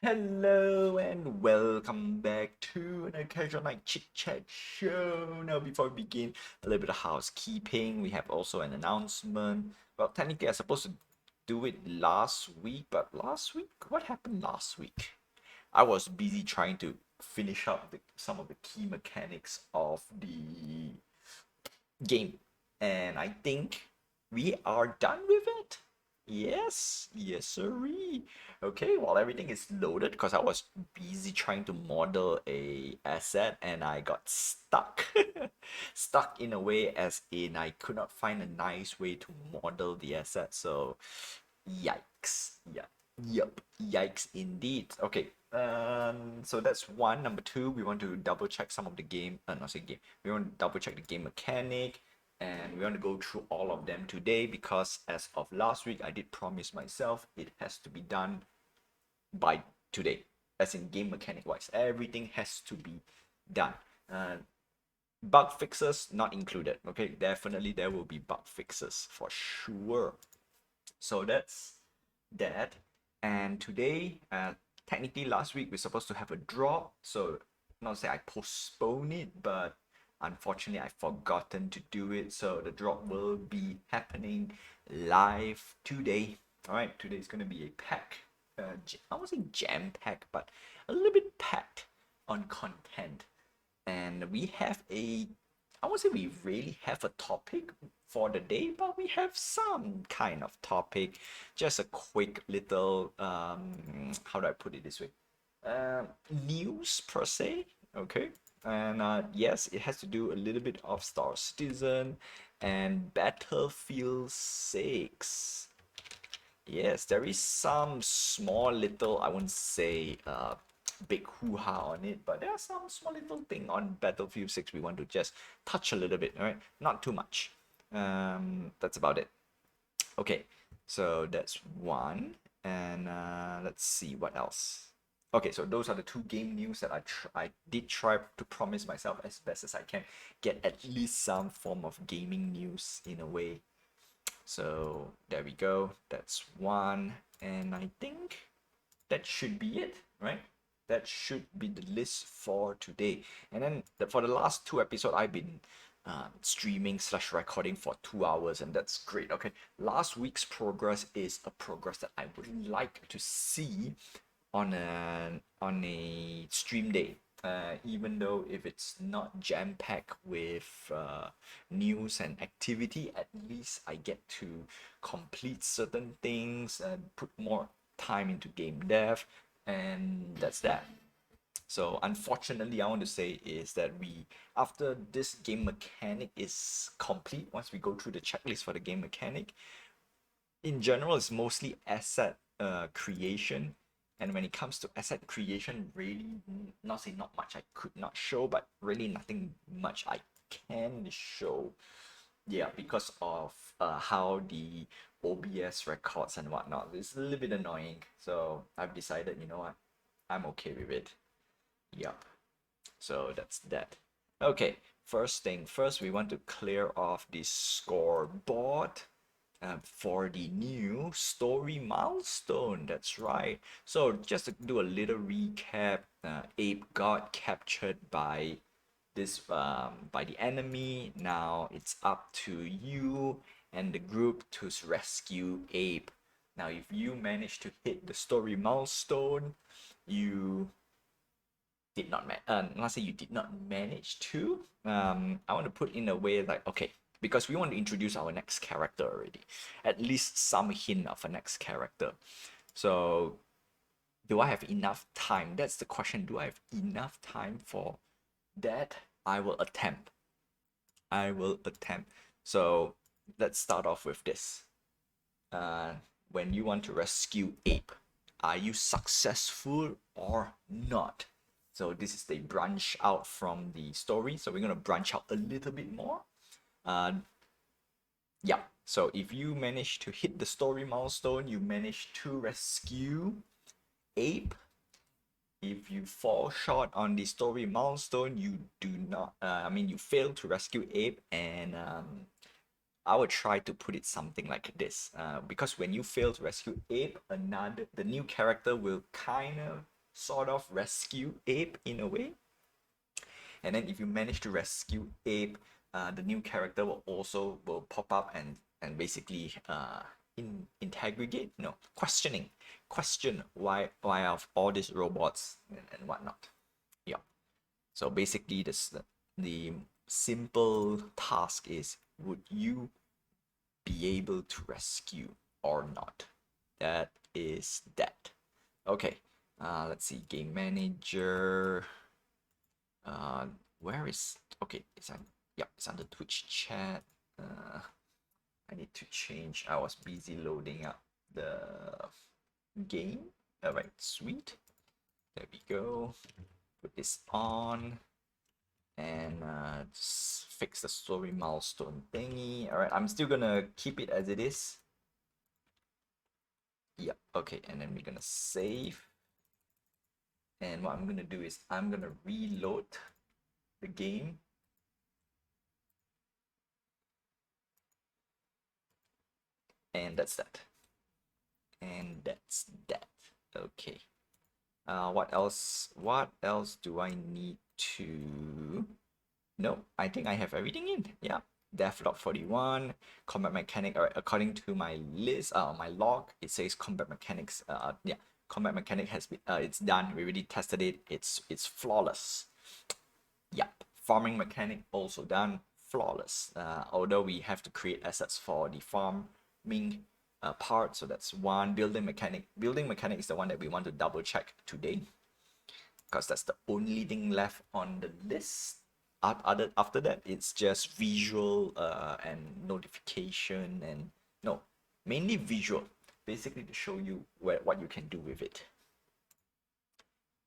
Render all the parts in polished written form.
Hello and welcome back to an occasional night chit chat show. Now, before we begin, a little bit of housekeeping. We have also an announcement. Well, technically, I was supposed to do it last week, but last week, what happened last week? I was busy trying to finish up some of the key mechanics of the game, and I think we are done with it. Yes, sirree. Okay, while everything is loaded, because I was busy trying to model a asset and I got stuck. Stuck in a way as in I could not find a nice way to model the asset. So, yikes. Yikes indeed. Okay, so that's one. Number two, we want to double check some of the game, not say game, we want to double check the game mechanic, and we want to go through all of them today because as of last week I did promise myself it has to be done by today, as in game mechanic wise everything has to be done. uh, Bug fixes not included. Okay, definitely there will be bug fixes for sure. So that's that. And today, technically last week we're supposed to have a drop, so not say I postpone it, but unfortunately I forgotten to do it. So the drop will be happening live today. All right, today is gonna be a pack. I won't say jam pack, but a little bit packed on content. And we have a, I won't say we really have a topic for the day, but we have some kind of topic. Just a quick little, how do I put it this way? News per se, okay? And yes, it has to do a little bit of Star Citizen and Battlefield 6. Yes, there is some small little, I wouldn't say big hoo-ha on it, but there's some small little thing on Battlefield 6 we want to just touch a little bit, all right? Not too much. That's about it. Okay, so that's one. And let's see what else. Okay, so those are the two game news that I did try to promise myself as best as I can get at least some form of gaming news in a way. So there we go. That's one. And I think that should be it, right? That should be the list for today. And then for the last two episodes, I've been streaming slash recording for 2 hours, and that's great. Okay, last week's progress is a progress that I would like to see on a stream day. Even though if it's not jam packed with news and activity, at least I get to complete certain things and put more time into game dev, and that's that. So unfortunately, I want to say is that we, after this game mechanic is complete, once we go through the checklist for the game mechanic, in general, it's mostly asset creation. And when it comes to asset creation, really, not say not much I could not show, but really nothing much I can show. Yeah, because of how the OBS records and whatnot. It's a little bit annoying. So I've decided, you know what, I'm okay with it. Yup. So that's that. Okay, first thing first, we want to clear off the scoreboard for the new story milestone. That's right. So just to do a little recap, Abe got captured by the enemy. Now it's up to you and the group to rescue Abe. Now, if you manage to hit the story milestone, you did not not say you did not manage to. I want to put in a way like, okay, because we want to introduce our next character already, at least some hint of a next character. So do I have enough time? That's the question. Do I have enough time for that? I will attempt. So let's start off with this. uh, when you want to rescue Ape, are you successful or not? So this is the branch out from the story. So we're gonna branch out a little bit more. Uh, yeah. So if you manage to hit the story milestone, you manage to rescue Ape. If you fall short on the story milestone, you do not. You fail to rescue Ape, and I would try to put it something like this, because when you fail to rescue Abe, the new character will kind of sort of rescue Abe in a way. And then if you manage to rescue Abe, the new character will pop up and basically interrogate, no, question why of all these robots and whatnot. Yeah. So basically, the simple task is: would you be able to rescue or not? That is that. Okay. Let's see. Game manager. Uh, where is? Okay, it's on. Yep, it's on the Twitch chat. I need to change. I was busy loading up the game. All right, sweet. There we go. Put this on and just fix the story milestone thingy. All right, I'm still gonna keep it as it is. Yep. Okay, and then we're gonna save. And what I'm gonna do is I'm gonna reload the game. And that's that. And that's that. Okay. What else? What else do I need to? No, I think I have everything in. Yeah. Devlog 41, combat mechanic. Alright, according to my list, my log, it says combat mechanics. Yeah, combat mechanic has been, it's done. We already tested it. It's flawless. Yep. Farming mechanic also done. Flawless. Although we have to create assets for the farming part, so that's one. Building mechanic. Building mechanic is the one that we want to double check today, because that's the only thing left on the list. After that, it's just visual and notification and no, mainly visual, basically to show you what you can do with it.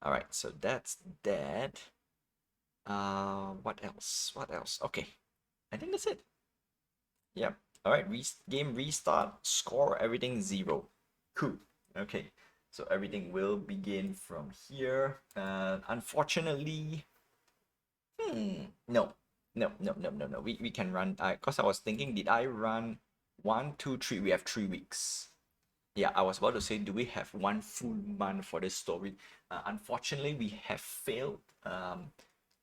All right, so that's that. What else? What else? Okay, I think that's it. Yep. All right, game restart, score everything 0. Cool. Okay, so everything will begin from here. Unfortunately, no, no. We can run. Cause I was thinking, did I run 1, 2, 3? We have 3 weeks. Yeah, I was about to say, do we have 1 full month for this story? Unfortunately, we have failed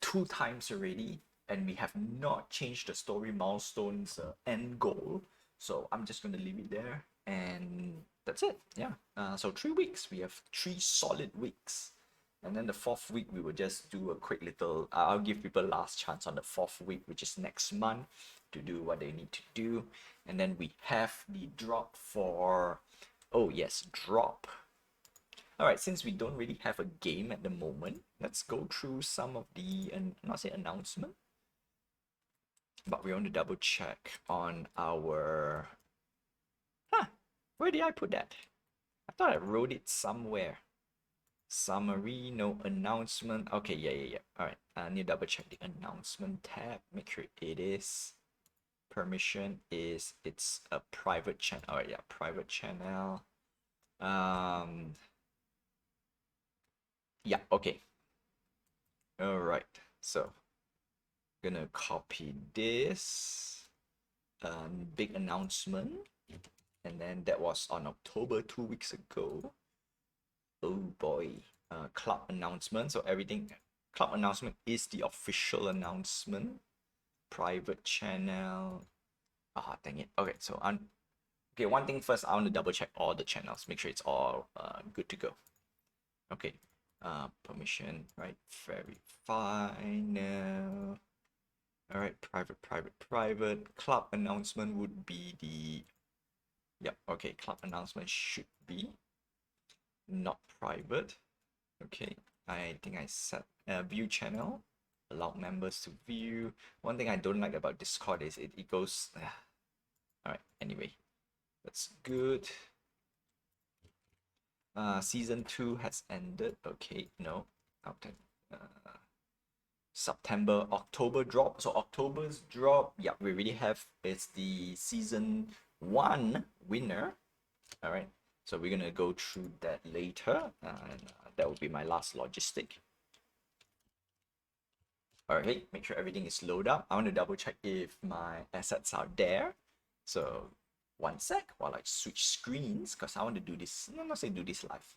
2 times already, and we have not changed the story milestones end goal. So I'm just gonna leave it there, and that's it. Yeah. So 3 weeks. We have 3 solid weeks. And then the 4th week, we will just do a quick little. I'll give people last chance on the 4th week, which is next month, to do what they need to do. And then we have the drop for. Oh, yes, drop. All right, since we don't really have a game at the moment, let's go through some of the, not say announcement, but we want to double check on our. Huh, where did I put that? I thought I wrote it somewhere. Summary, no announcement. Okay, yeah. All right, I need to double check the announcement tab. Make sure it is. Permission is, it's a private channel. All right, yeah, private channel. Yeah, okay. All right, so gonna copy this big announcement, and then that was on October 2 weeks ago. Oh boy, club announcement. So everything, club announcement is the official announcement. Private channel. Ah, dang it. Okay, so okay, one thing first, I want to double check all the channels, make sure it's all good to go. Okay, permission, right? Verify now. All right, private. Club announcement would be the. Yep. Okay, club announcement should be not private. Okay, I think I set view channel, allow members to view. One thing I don't like about Discord is it goes. All right. Anyway, that's good. Season 2 has ended. Okay, no. Okay. September, October drop. So October's drop, yeah, we already have. It's the season 1 winner. All right. So we're gonna go through that later, and that will be my last logistic. All right, make sure everything is loaded up. I want to double check if my assets are there. So 1 sec while I switch screens, because I want to do this. No, not say do this live.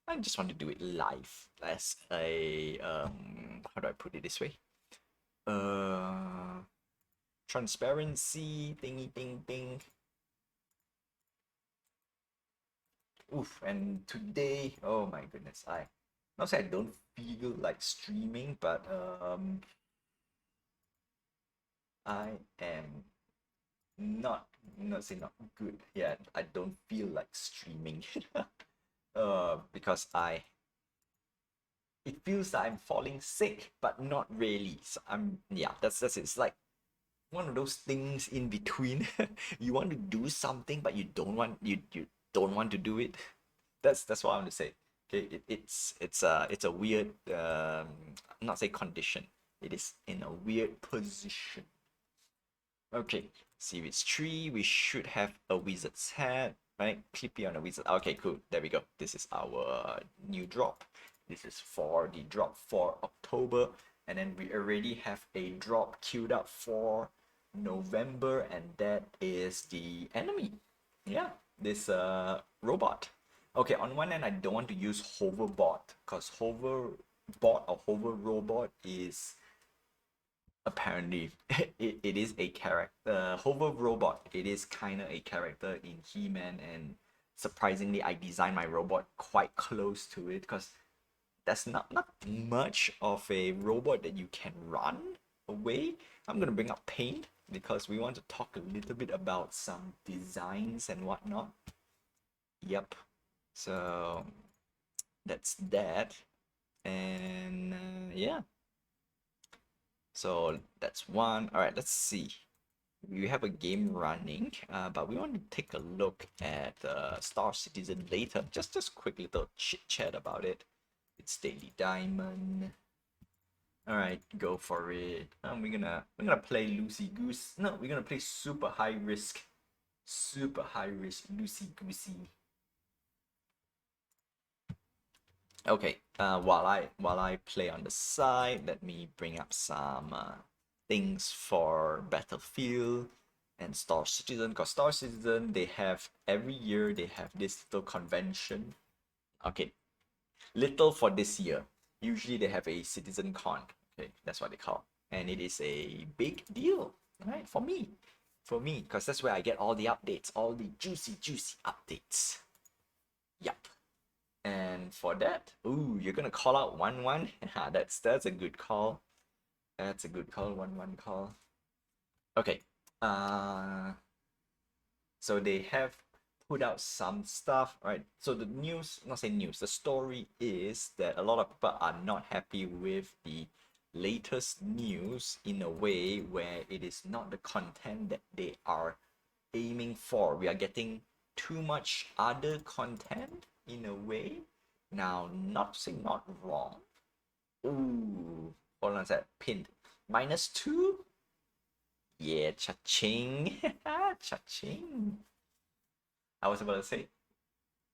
I just want to do it live as a how do I put it this way? Uh Transparency thingy thing thing. Oof, and today, oh my goodness, I not say I don't feel like streaming, but I am not not say not good. Yeah, I don't feel like streaming. Because I it feels like I'm falling sick, but not really. So I'm yeah, that's it. It's like one of those things in between. You want to do something, but you don't want to do it. That's what I want to say. Okay, it's a weird not say condition. It is in a weird position. Okay, series 3, we should have a wizard's hat, right? Clippy on a wizard. Okay, cool. There we go. This is our new drop. This is for the drop for October. And then we already have a drop queued up for November, and that is the enemy. Yeah, this robot. Okay, on one end, I don't want to use hoverbot because hoverbot or hover robot is apparently it is a character hover robot. It is kind of a character in He-Man, and surprisingly I designed my robot quite close to it because there's not much of a robot that you can run away. I'm gonna bring up paint because we want to talk a little bit about some designs and whatnot. Yep, so that's that. And yeah, so that's one. All right, let's see. We have a game running, but we want to take a look at Star Citizen later. Just quick little chit chat about it. It's Daily Diamond. All right, go for it. We're gonna play Loosey Goose. No, we're gonna play super high risk Loosey Goosey. Okay. While I play on the side, let me bring up some things for Battlefield and Star Citizen. Cause Star Citizen, they have every year they have this little convention. Okay, little for this year. Usually they have a Citizen Con. Okay, that's what they call, and it is a big deal, right? For me, because that's where I get all the updates, all the juicy updates. Yup. And for that, ooh, you're gonna call out 1-1. That's a good call. That's a good call. 1-1 call. Okay. Uh, so they have put out some stuff, right? So the news, not say news, the story is that a lot of people are not happy with the latest news in a way where it is not the content that they are aiming for. We are getting too much other content in a way. Now, not saying not wrong. Ooh, hold on a sec. Pinned. -2? Yeah, cha-ching. Cha-ching. I was about to say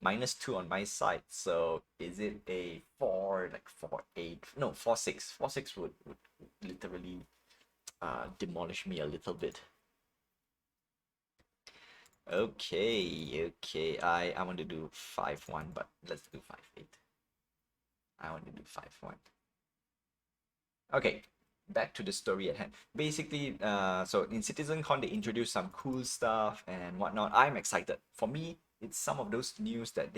-2 on my side. So is it a 4, like 4-8? No, 4-6. 4-6 would literally demolish me a little bit. Okay. I want to do 5-1, but let's do 5-8. I want to do 5-1. Okay, back to the story at hand. Basically, so in CitizenCon they introduced some cool stuff and whatnot. I'm excited. For me, it's some of those news that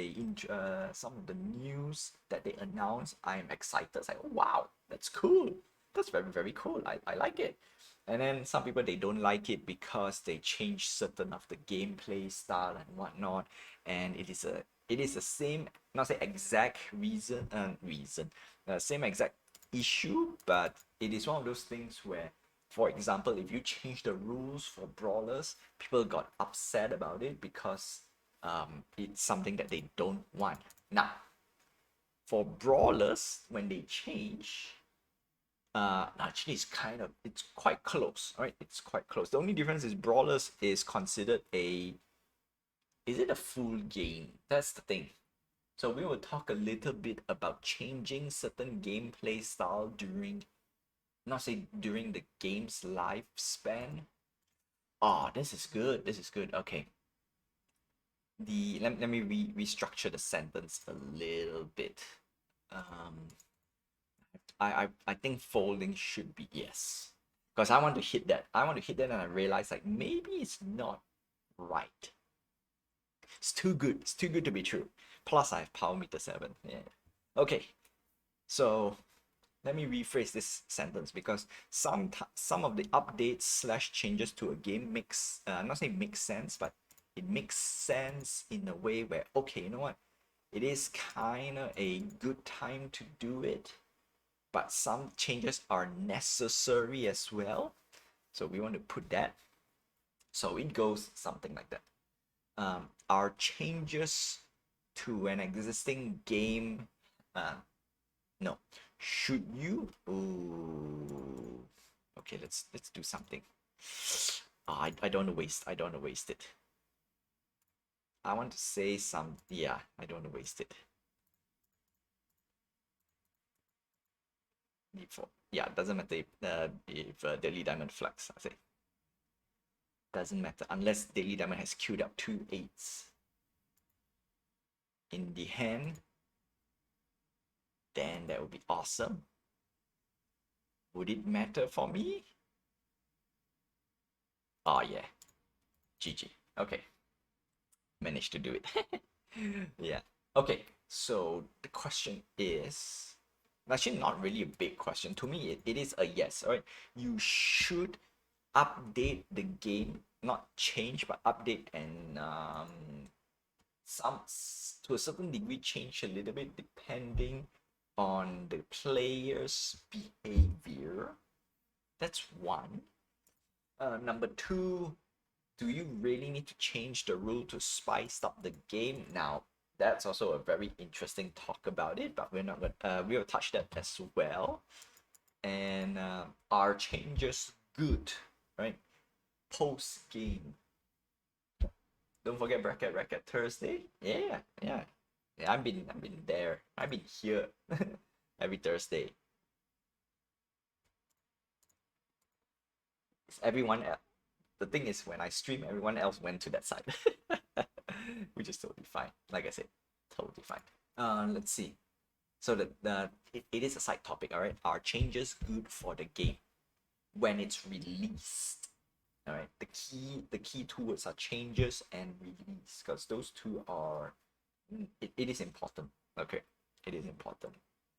some of the news that they announce. I'm excited. It's like, oh, wow, that's cool. That's very cool. I like it. And then some people they don't like it because they change certain of the gameplay style and whatnot. And it is the same, not say exact same exact issue, but it is one of those things where, for example, if you change the rules for brawlers, people got upset about it because it's something that they don't want. Now, for brawlers, when they change, actually it's quite close. All right, it's quite close. The only difference is brawlers is considered is it a full game? That's the thing. So we will talk a little bit about changing certain gameplay style not say during the game's lifespan. Oh, this is good. Okay. let me restructure the sentence a little bit. Um, I think folding should be yes, because I want to hit that. I want to hit that, and I realize like maybe it's not right. It's too good. It's too good to be true. Plus, I have power meter 7. Yeah. Okay. So let me rephrase this sentence because some of the updates slash changes to a game makes I'm not saying makes sense, but it makes sense in a way where okay, you know what? It is kind of a good time to do it, but some changes are necessary as well. So we want to put that. So it goes something like that. Are changes to an existing game no. Should you? Ooh. Okay, let's do something. Oh, I don't want to waste. I don't want to waste it. I want to say some. Yeah, I don't want to waste it. Before. Yeah, doesn't matter if Daily Diamond flags. I say doesn't matter unless Daily Diamond has queued up 2 8s in the hand. Then that would be awesome. Would it matter for me? Oh yeah, GG. Okay, managed to do it. Yeah. Okay. So the question is actually not really a big question. To me, it is a yes. All right. You should update the game, not change, but update and some to a certain degree change a little bit depending on the player's behavior. That's one. Number two, do you really need to change the rule to spice up the game? Now, that's also a very interesting talk about it, but we're not going. We'll touch that as well. And are changes good? Right. Post game. Don't forget bracket Thursday. Yeah, yeah, yeah. I've been there. I've been here every Thursday. It's everyone else. The thing is, when I stream, everyone else went to that side, which is totally fine. Like I said, totally fine. Let's see. So it is a side topic, all right? Are changes good for the game when it's released? All right. The key two words are changes and release, because those two are it is important. Okay, it is important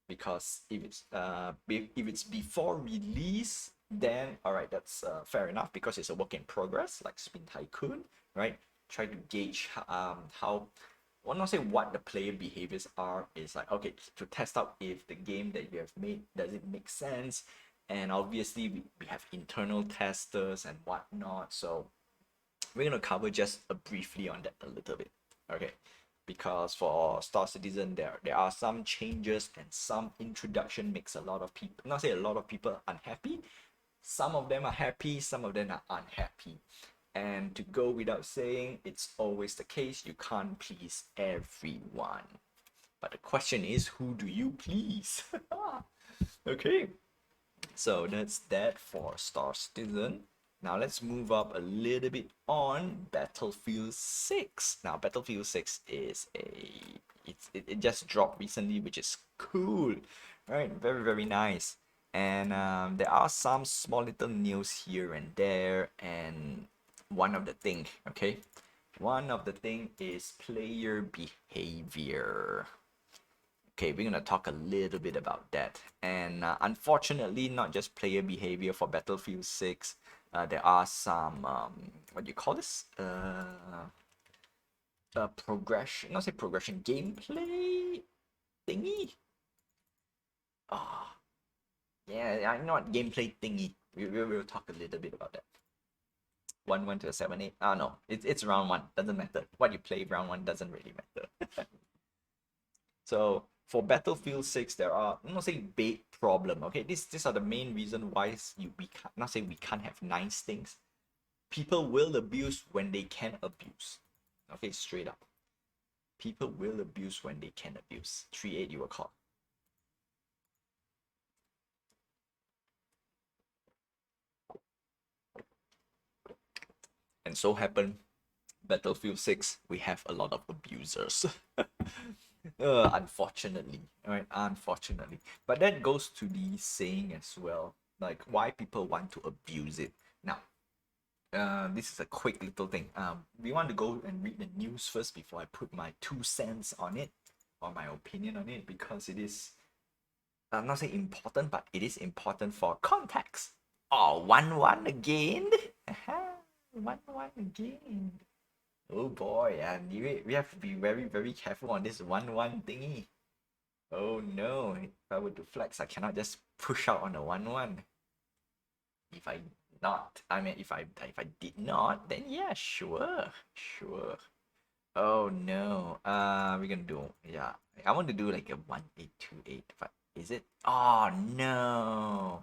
because if it's before release, then all right, that's fair enough because it's a work in progress, like Spin Tycoon, right? Try to gauge how well, not say what the player behaviors are, is like okay, to test out if the game that you have made, does it make sense. And obviously we have internal testers and whatnot, so we're going to cover just briefly on that a little bit. Okay, because for Star Citizen there are some changes and some introduction makes a lot of people, not say a lot of people, unhappy. Some of them are happy, some of them are unhappy. And to go without saying, it's always the case, you can't please everyone. But the question is, who do you please? Okay, so that's that for Star Citizen. Now let's move up a little bit on Battlefield 6. Now Battlefield 6 is it just dropped recently, which is cool, right? Very very nice. And there are some small little news here and there, and one of the thing, okay, one of the thing is player behavior. Okay, we're gonna talk a little bit about that. And unfortunately, not just player behavior for Battlefield 6. There are some what do you call this? Progression, not say progression, gameplay thingy. Ah, yeah, I know what gameplay thingy. We'll talk a little bit about that. 1-1 to a 7-8. Ah, no, it's round one. Doesn't matter. What you play round one doesn't really matter. So for Battlefield 6, there are, I'm not saying big problem. Okay, these are the main reason why we can't, not say we can't have nice things. People will abuse when they can abuse. Okay, straight up. People will abuse when they can abuse. 3-8 you were caught. And so happened Battlefield 6, we have a lot of abusers. Unfortunately, right? Unfortunately. But that goes to the saying as well, like why people want to abuse it. Now, this is a quick little thing. We want to go and read the news first before I put my 2 cents on it, or my opinion on it, because it is, I'm not saying important, but it is important for context. Oh, 1-1 again? 1-1 again. Oh boy, and we have to be very, very careful on this 1-1 thingy. Oh no, if I were to flex, I cannot just push out on a 1-1. If I not, I mean, if I did not, then yeah, sure, sure. Oh no, we're gonna do, yeah, I want to do like a 1-8-2-8, but is it? Oh no,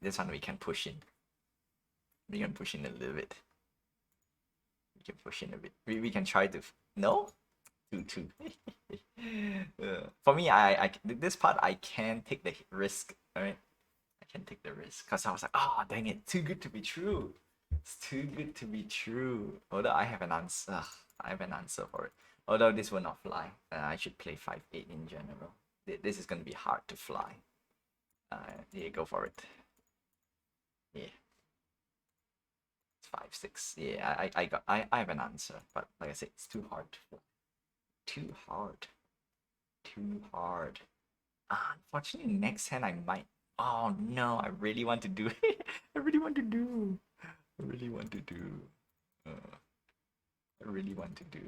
this one we can push in. We can push in a little bit. We can push in a bit. We can try to, no, 2-2. For me, this part I can take the risk. All right, I can take the risk because I was like, oh dang it, too good to be true. It's too good to be true. Although I have an answer, I have an answer for it. Although this will not fly, I should play 5-8 in general. This is gonna be hard to fly. Yeah, go for it. Yeah, it's 5-6. Yeah, I have an answer, but like I said, it's too hard to fly. Too hard. Too hard. Unfortunately, next hand I might. Oh no, I really want to do it. I really want to do. I really want to do. I really want to do.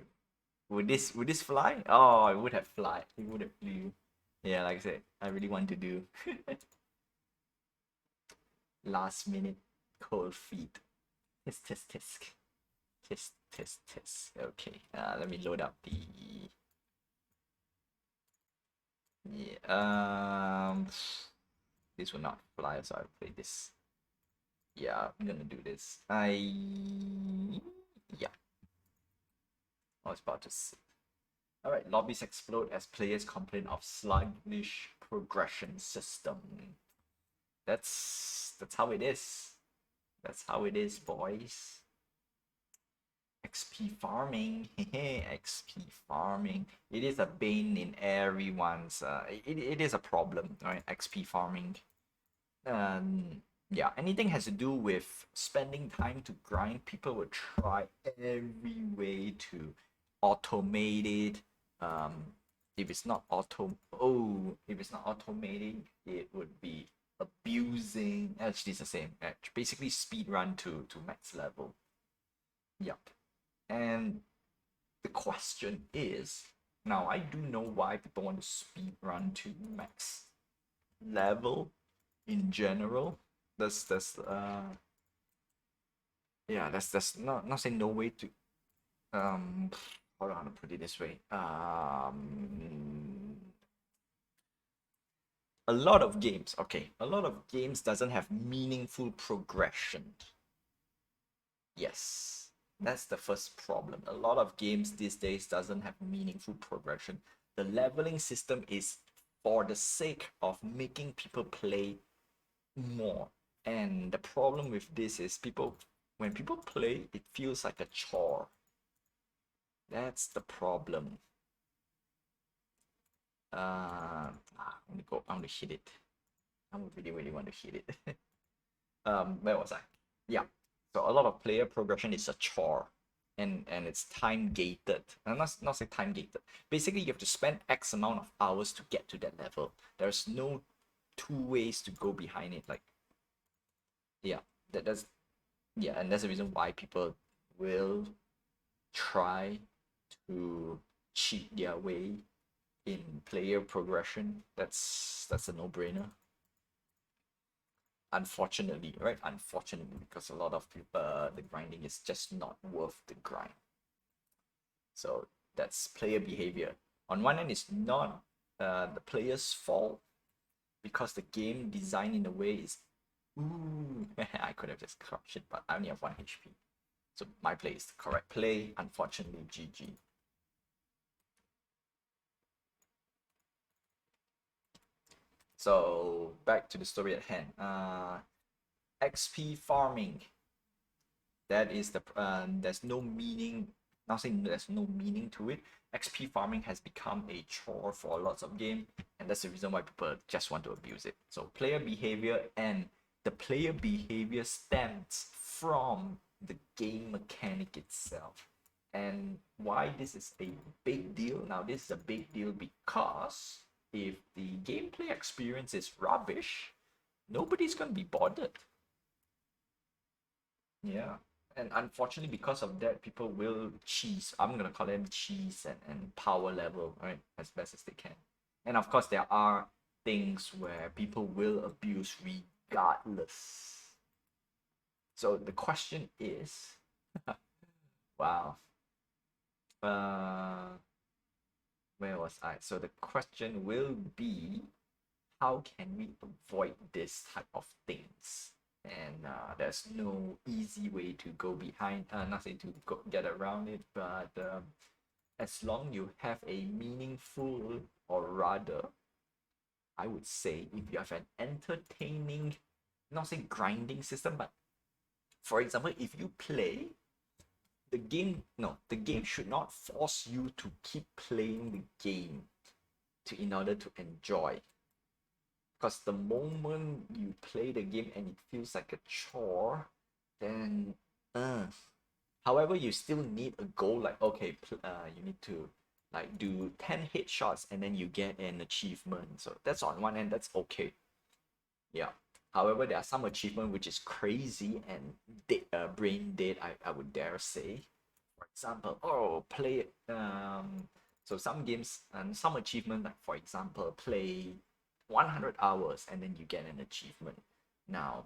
Would this fly? Oh, it would have fly. It would have flew. Yeah, like I said, I really want to do. Last minute cold feet. Tisk tisk tisk. Tisk tisk tisk. Okay. Let me load up the. Yeah. This will not fly, so I'll play this. Yeah, I'm gonna do this. Yeah. I was about to say. Alright, lobbies explode as players complain of sluggish progression system. That's how it is. That's how it is, boys. XP farming. XP farming. It is a bane in everyone's it is a problem, right? XP farming. Yeah, anything has to do with spending time to grind, people will try every way to automate it. If it's not if it's not automating, it would be abusing. Actually, it's the same. Basically, speed run to max level. Yep. And the question is, now I do know why people want to speed run to max level in general. That's yeah, that's not saying no way to hold on to put it this way. A lot of games, okay, a lot of games doesn't have meaningful progression. Yes, that's the first problem. A lot of games these days doesn't have meaningful progression. The leveling system is for the sake of making people play more. And the problem with this is when people play, it feels like a chore. That's the problem. I want to hit it. I really want to hit it. Where was I? Yeah. So a lot of player progression is a chore. And it's time gated. I'm not say time gated. Basically, you have to spend X amount of hours to get to that level. There's no two ways to go behind it. Like, yeah, that's yeah, and that's the reason why people will try to cheat their way in player progression. That's a no-brainer. Unfortunately, right? Unfortunately, because a lot of people, the grinding is just not worth the grind. So that's player behavior. On one end, it's not the player's fault because the game design in a way is. Ooh, I could have just crushed it, but I only have 1 HP. So my play is the correct play. Unfortunately, GG. So back to the story at hand. XP farming. That is there's no meaning. Not saying there's no meaning to it. XP farming has become a chore for lots of game, and that's the reason why people just want to abuse it. So player behavior, and the player behavior stems from the game mechanic itself. And why this is a big deal? Now, this is a big deal because if the gameplay experience is rubbish, nobody's gonna be bothered. Yeah. And unfortunately, because of that, people will cheese. I'm gonna call them cheese and power level, right? As best as they can. And of course, there are things where people will abuse regardless. So the question is, wow. Uh, where was I? So the question will be, how can we avoid this type of things? And there's no easy way to go behind, nothing to get around it, but as long you have a meaningful, or rather, I would say, if you have an entertaining, not say grinding system, but for example, if you play the game, no, the game should not force you to keep playing the game in order to enjoy. Because the moment you play the game and it feels like a chore, then however, you still need a goal, like okay, you need to like do 10 headshots and then you get an achievement. So that's on one end, that's okay. Yeah. However, there are some achievement which is crazy and brain dead, I would dare say. For example, play so some games and some achievement, like for example, play 100 hours and then you get an achievement. Now,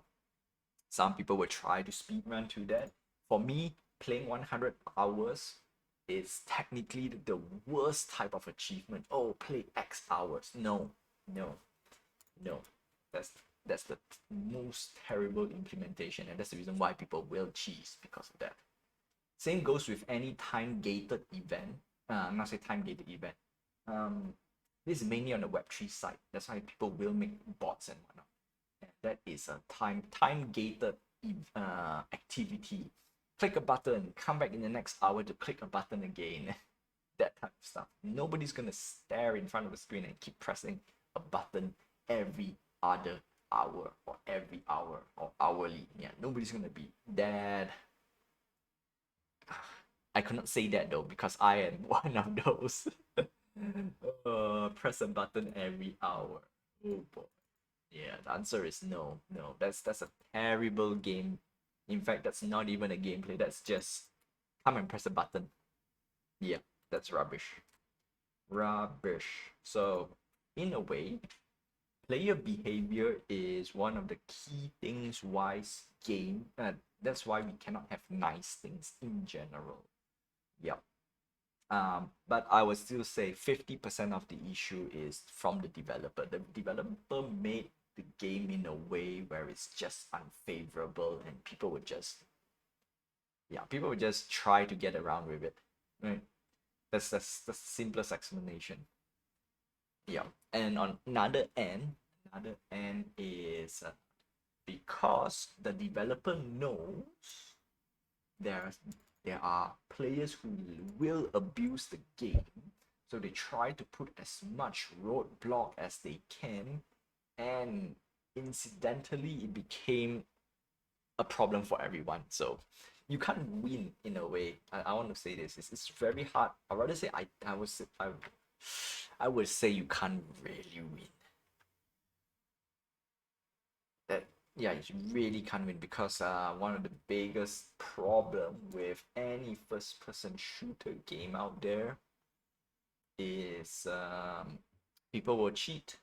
some people will try to speedrun to that. For me, playing 100 hours is technically the worst type of achievement. Oh, play X hours. No, no, no. That's that's the most terrible implementation, and that's the reason why people will cheese because of that. Same goes with any time gated event. I'm not say time gated event. Um, this is mainly on the Web3 side. That's why people will make bots and whatnot. And that is a time gated activity. Click a button, come back in the next hour to click a button again. That type of stuff. Nobody's gonna stare in front of a screen and keep pressing a button every other hour or every hour or hourly. Yeah, nobody's gonna be that. I could not say that though because I am one of those. Press a button every hour. Oh boy. Yeah, the answer is no. No, that's a terrible game. In fact, that's not even a gameplay. That's just come and press a button. Yeah, that's rubbish. Rubbish. So, in a way, player behavior is one of the key things why game. That's why we cannot have nice things in general. Yep. But I would still say 50% of the issue is from the developer. The developer made the game in a way where it's just unfavorable and people would just try to get around with it. Right? That's the simplest explanation. Yeah. And on another end is because the developer knows there there are players who will abuse the game, so they try to put as much roadblock as they can, and incidentally it became a problem for everyone. So you can't win in a way. I want to say this, it's very hard. I'd rather say I would say you can't really win. That Yeah, you really can't win because one of the biggest problem with any first person shooter game out there is people will cheat.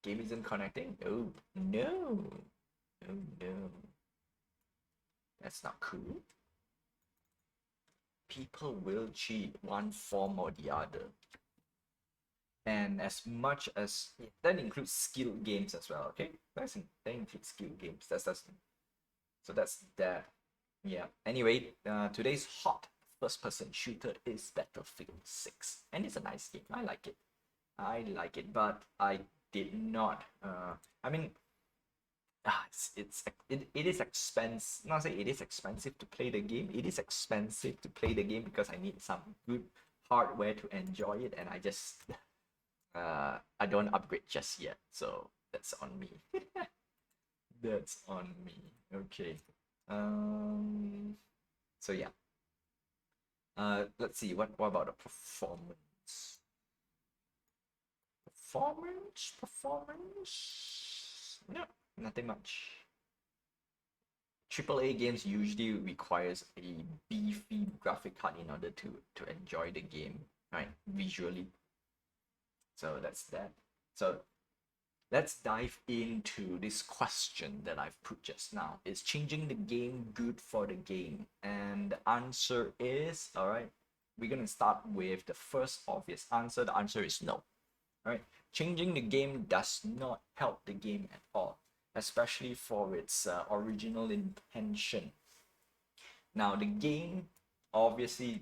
Game isn't connecting. Oh no, oh no, that's not cool. People will cheat one form or the other, and as much as that includes skill games as well. Okay, that includes skill games. That's that. Yeah. Anyway, today's hot first-person shooter is Battlefield 6, and it's a nice game. I like it, but I did not. I mean, it is expensive. Not say it is expensive to play the game. It is expensive to play the game because I need some good hardware to enjoy it, and I just I don't upgrade just yet. So that's on me. That's on me. Okay. So yeah. Let's see. What about the performance? Performance. No, nothing much. AAA games usually requires a beefy graphic card in order to enjoy the game, right? Visually. So that's that. So let's dive into this question that I've put just now. Is changing the game good for the game? And the answer is, all right, we're going to start with the first obvious answer. The answer is no. All right, changing the game does not help the game at all, especially for its original intention. Now, the game, obviously,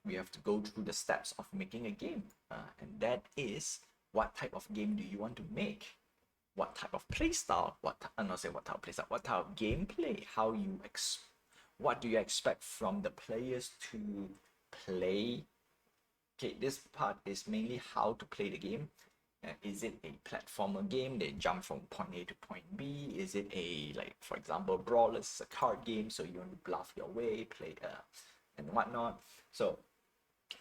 we have to go through the steps of making a game, and that is what type of game do you want to make? What type of play style? Not say what type of play style. What type of gameplay? What do you expect from the players to play? Okay, this part is mainly how to play the game. Is it a platformer game? They jump from point A to point B. Is it a, like, for example, Brawlers, a card game, so you want to bluff your way, play and whatnot. So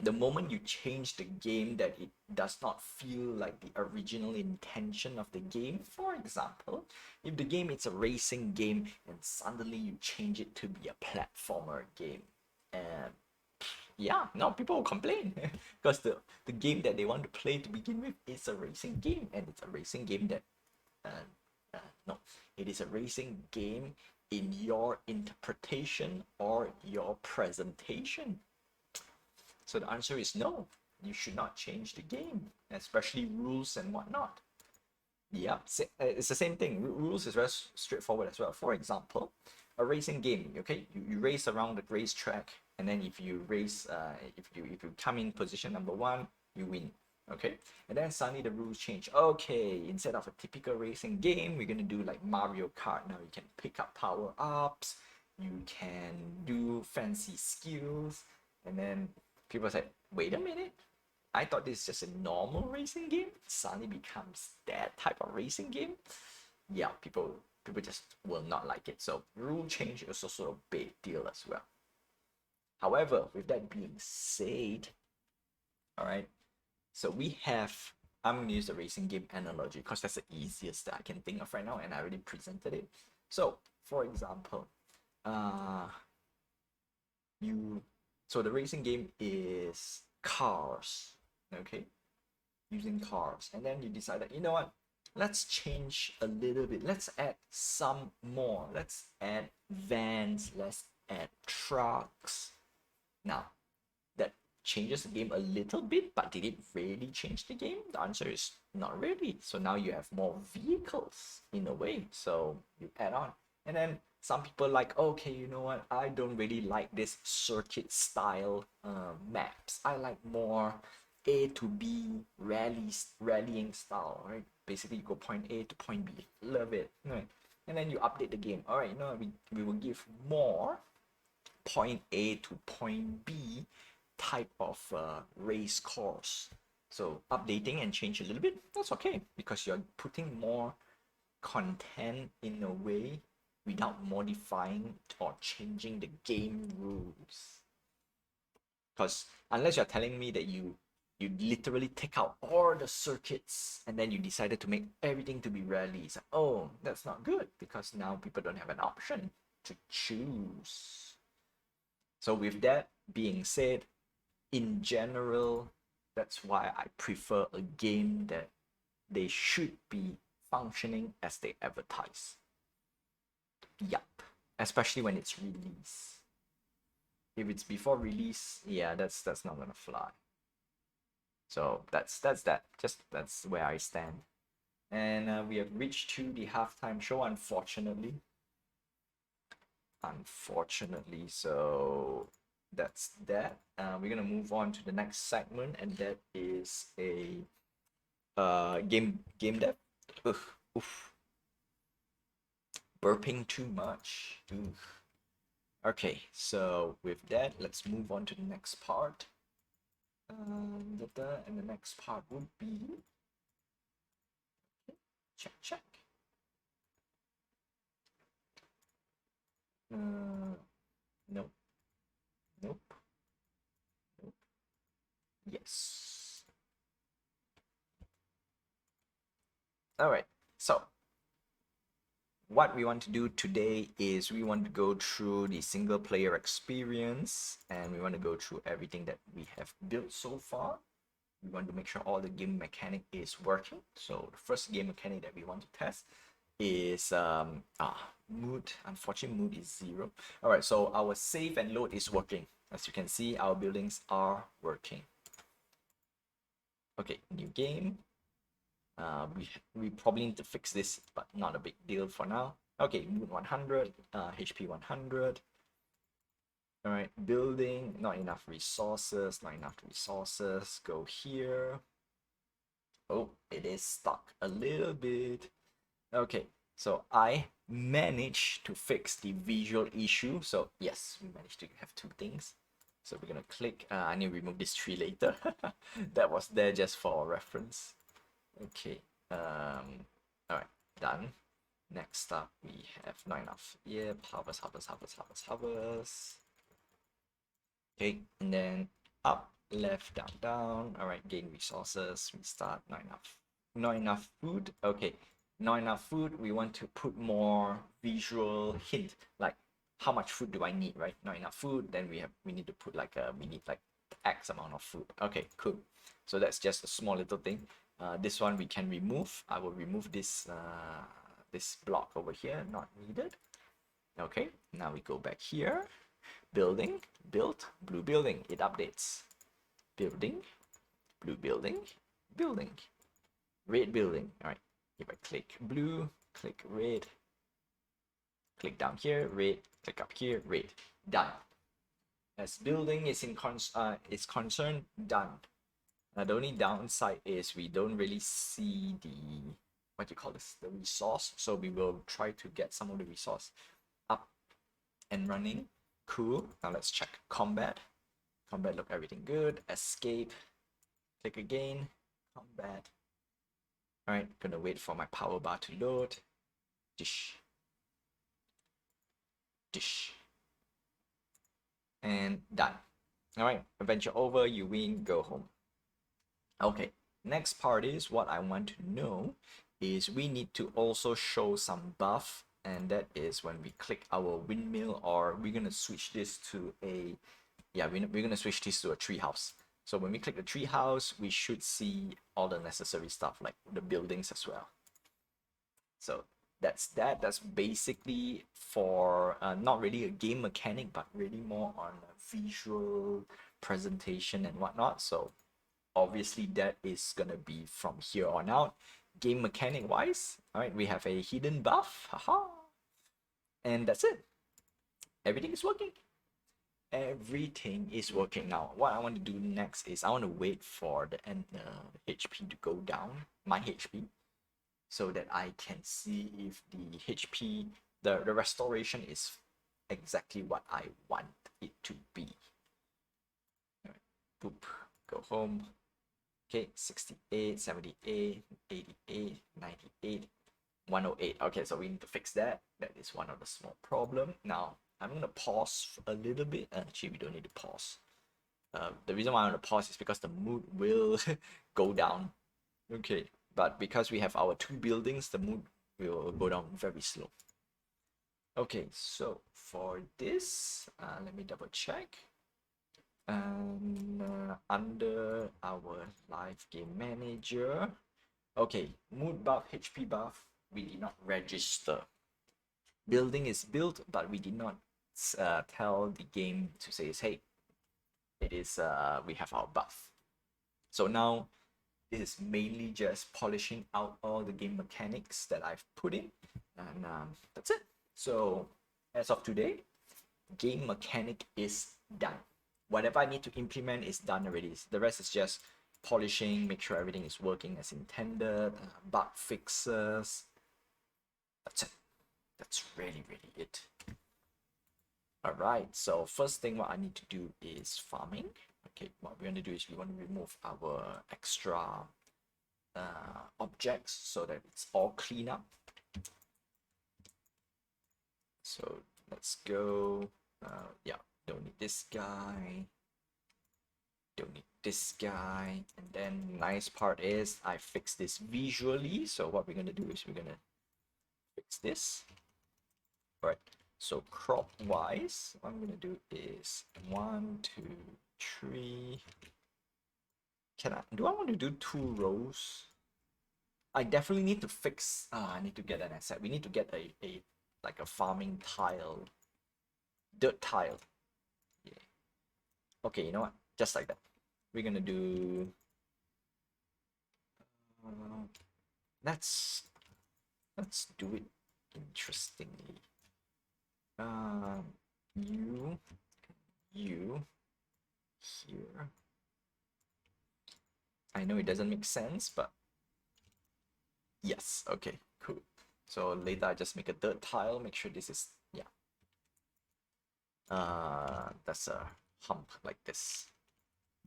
the moment you change the game that it does not feel like the original intention of the game, for example, if the game is a racing game and suddenly you change it to be a platformer game, and yeah, no, people will complain because the game that they want to play to begin with is a racing game, and it's a racing game that no, it is a racing game in your interpretation or your presentation. So the answer is no. You should not change the game, especially rules and whatnot. Yeah, it's the same thing. Rules is very straightforward as well. For example, a racing game. Okay, you race around the racetrack, and then if you race, if you come in position number one, you win. Okay, and then suddenly the rules change. Okay, instead of a typical racing game, we're gonna do like Mario Kart. Now you can pick up power ups, you can do fancy skills, and then people say, wait a minute, I thought this is just a normal racing game. Suddenly becomes that type of racing game. Yeah, people just will not like it. So rule change is also a big deal as well. However, with that being said, all right, so we have, I'm going to use the racing game analogy because that's the easiest that I can think of right now, and I already presented it. So, for example, uh, you, so the racing game is cars, okay? Using cars, and then you decide that, you know what, let's change a little bit, let's add some more, let's add vans, let's add trucks. Now that changes the game a little bit, but did it really change the game? The answer is not really. So now you have more vehicles in a way, so you add on. And then some people like, okay, you know what, I don't really like this circuit style maps. I like more A to B rallying style, right? Basically you go point A to point B. Love it, right? And then you update the game. All right, you know, we will give more point A to point B type of race course. So updating and change a little bit, that's okay, because you're putting more content in a way without modifying or changing the game rules. Because unless you're telling me that you literally take out all the circuits and then you decided to make everything to be rally, it's like, oh, that's not good, because now people don't have an option to choose. So with that being said, in general, that's why I prefer a game that they should be functioning as they advertise. Yup. Especially when it's release. If it's before release, yeah, that's not gonna fly. So that's that. Just that's where I stand. And we have reached to the halftime show, unfortunately. So that's that. We're gonna move on to the next segment, and that is a game dev. Oof. Burping too much. Oof. Okay, so with that, let's move on to the next part. And the next part would be check, check. Nope, nope, nope. Yes. All right, so what we want to do today is we want to go through the single player experience, and we want to go through everything that we have built so far. We want to make sure all the game mechanic is working. So the first game mechanic that we want to test is mood. Unfortunately, mood is 0. All right, so our save and load is working. As you can see, our buildings are working. Okay, new game. We probably need to fix this, but not a big deal for now. Okay, mood 100, HP 100. All right, building, not enough resources, not enough resources. Go here. Oh, it is stuck a little bit. Okay, so I managed to fix the visual issue. So yes, we managed to have 2 things. So we're gonna click, I need to remove this tree later. That was there just for reference. Okay, all right, done. Next up, we have not enough. Yep, harvest, harvest, harvest, harvest, harvest. Okay, and then up, left, down, down. All right, gain resources, restart, not enough. Not enough food. Okay, not enough food. We want to put more visual hint, like how much food do I need, right? Not enough food. Then we need to put like we need like X amount of food. Okay, cool. So that's just a small little thing. This one we can remove. I will remove this this block over here, not needed. Okay, now we go back here. Building, built, blue building. It updates. Building, blue building, building, red building. All right. If I click blue, click red, click down here, red, click up here, red. Done. As building is concerned, done. Now the only downside is we don't really see the what you call this, the resource. So we will try to get some of the resource up and running. Cool. Now let's check combat. Combat, look, everything good. Escape. Click again. Combat. All right, gonna wait for my power bar to load. Dish. Dish. And done. All right, adventure over, you win, go home. Okay, next part is what I want to know is we need to also show some buff, and that is when we click our windmill, or we're gonna switch this to a, yeah, we're gonna switch this to a tree house. So when we click the tree house, we should see all the necessary stuff like the buildings as well. So that's that. That's basically for not really a game mechanic, but really more on a visual presentation and whatnot. So obviously that is gonna be from here on out. Game mechanic wise, all right, we have a hidden buff, haha, and that's it. Everything is working. Everything is working now. What I want to do next is I want to wait for the HP to go down, my HP, so that I can see if the HP, the restoration is exactly what I want it to be. All right. Boop, go home. Okay, 68, 78, 88, 98, 108. Okay, so we need to fix that. That is one of the small problem. Now, I'm going to pause a little bit. Actually, we don't need to pause. The reason why I want to pause is because the mood will go down. Okay, but because we have our 2 buildings, the mood will go down very slow. Okay, so for this, let me double check. Under our live game manager, okay, mood buff, HP buff, we did not register. Building is built, but we did not tell the game to say, hey, it is we have our buff. So now this is mainly just polishing out all the game mechanics that I've put in, and that's it. So as of today, game mechanic is done. Whatever I need to implement is done already. The rest is just polishing, make sure everything is working as intended, bug fixes. That's it. That's really it. Alright, so first thing what I need to do is farming. Okay, what we're going to do is we want to remove our extra objects so that it's all clean up. So let's go. Yeah, don't need this guy. Don't need this guy. And then nice part is I fixed this visually. So what we're gonna do is we're gonna fix this. All right. So crop wise, what I'm gonna do is 1, 2, 3. Do I want to do 2 rows? I definitely need to fix. I need to get an asset. We need to get a like a farming tile, dirt tile. Yeah. Okay, you know what? Just like that. We're gonna do. Let's do it interestingly. You here. I know it doesn't make sense, but yes. Okay, cool. So later I just make a dirt tile. Make sure this is yeah. That's a hump like this.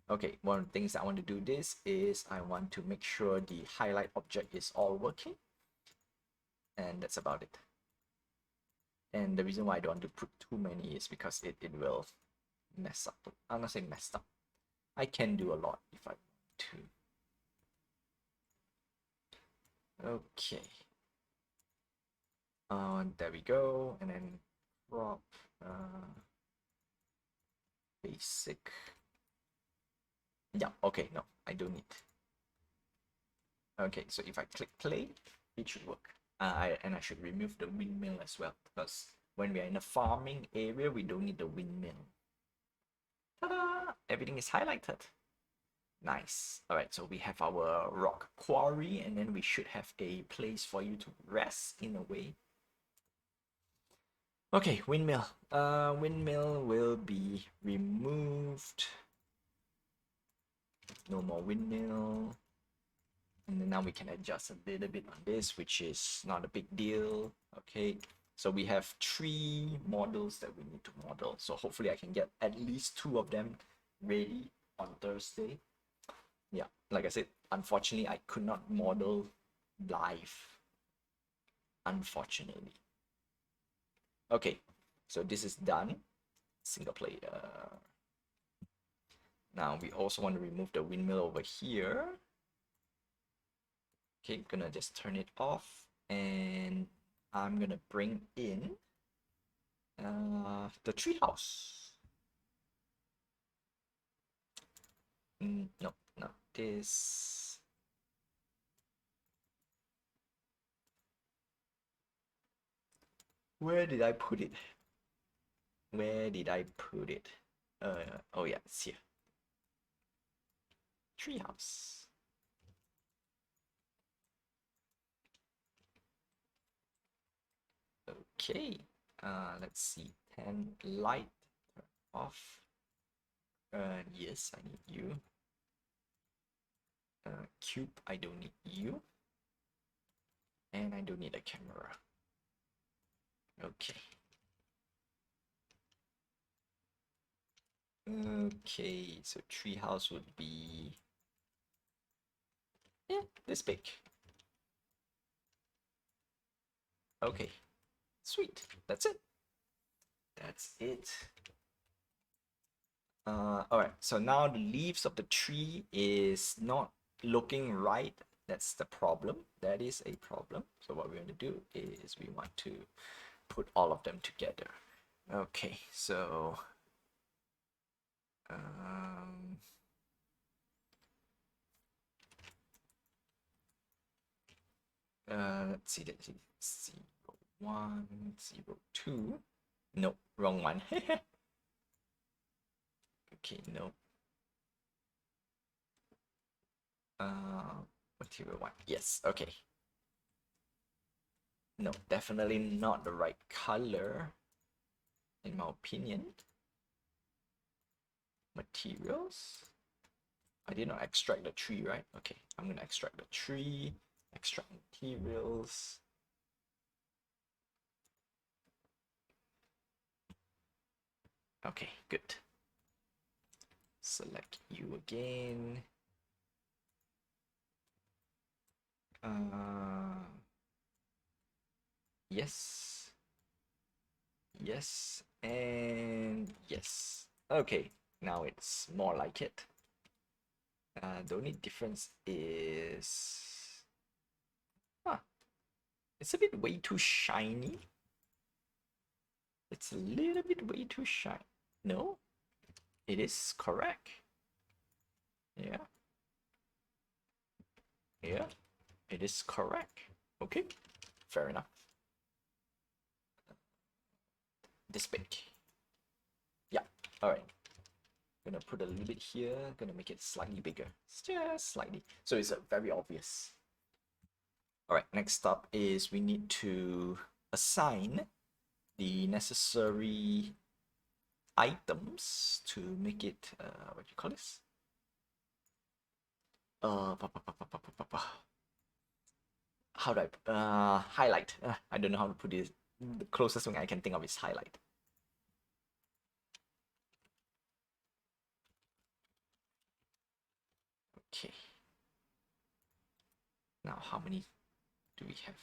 Okay, one of the things I want to do this is I want to make sure the highlight object is all working. And that's about it. And the reason why I don't want to put too many is because it will mess up. I'm not saying messed up. I can do a lot if I want to. Okay. There we go. And then crop basic. Yeah, okay, no, I don't need. Okay, so if I click play, it should work. And I should remove the windmill as well, because when we are in a farming area, we don't need the windmill. Ta-da! Everything is highlighted. Nice. All right, so we have our rock quarry, and then we should have a place for you to rest in a way. Okay, windmill. Windmill will be removed. No more windmill. And then now we can adjust a little bit on this, which is not a big deal. Okay, so we have 3 models that we need to model. So hopefully I can get at least 2 of them ready on Thursday. Yeah, like I said, unfortunately I could not model live. Unfortunately. Okay, so this is done. Single player. Now we also want to remove the windmill over here. Okay, gonna just turn it off, and I'm gonna bring in the treehouse. No, not this. Where did I put it? Where did I put it? Oh yeah, it's here. Treehouse. Okay. Let's see. 10 light, turn off. Yes, I need you. Cube, I don't need you. And I don't need a camera. Okay. Okay, so treehouse would be this big. Okay, sweet. That's it. That's it. Alright, so now the leaves of the tree is not looking right. That's the problem. That is a problem. So what we're going to do is we want to put all of them together. Okay, so let's see, 0, 1, 0, 2. Nope, wrong one. Okay, no. Material 1. Yes, okay. No, definitely not the right color, in my opinion. Materials. I did not extract the tree, right? Okay, I'm gonna extract the tree, extract materials. Okay, good. Select you again. Yes. Yes. And yes. Okay, now it's more like it. The only difference is... Huh, it's a bit way too shiny. It's a little bit way too shiny. No, it is correct. Yeah. Yeah, it is correct. Okay, fair enough. This big. Yeah, all right. Gonna put a little bit here, gonna make it slightly bigger. Just slightly. So it's very obvious. All right, next up is we need to assign the necessary items to make it, what do you call this? How do I, highlight. I don't know how to put it. The closest thing I can think of is highlight. Okay. Now, how many do we have?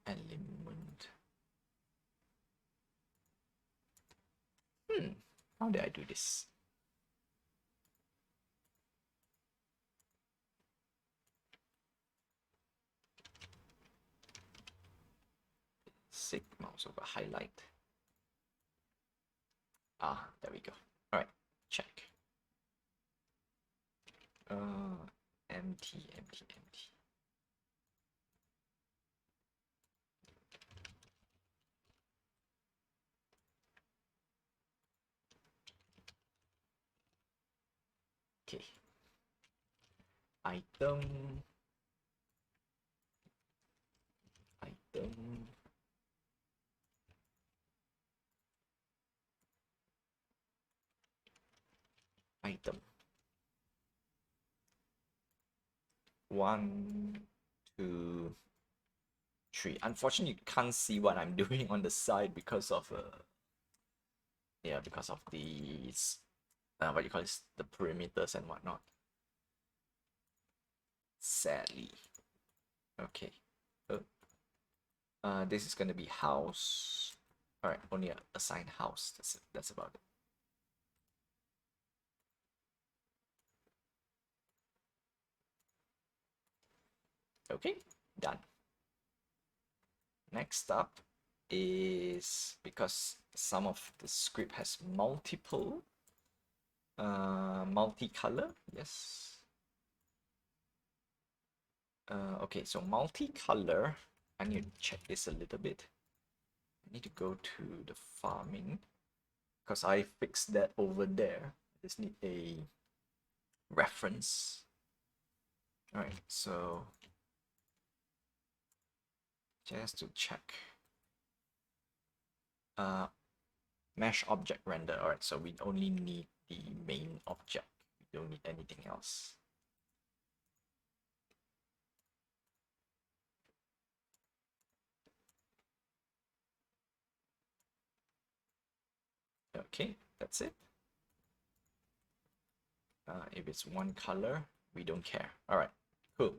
Element. How did I do this? Sigma over highlight. Ah, there we go. All right, check. Empty, empty, empty. Okay. Item. Item. Item. 1, 2, 3. Unfortunately, you can't see what I'm doing on the side because of because of these what you call this, the perimeters and whatnot. Sadly. Okay. This is gonna be house. All right, only assign house. That's it. That's about it. Okay, done. Next up is, because some of the script has multiple multicolor. Yes. Okay, so multicolor, I need to check this a little bit. I need to go to the farming because I fixed that over there. I just need a reference. All right, so just to check. Mesh object render. All right, so we only need the main object. We don't need anything else. Okay, that's it. If it's one color, we don't care. All right, cool.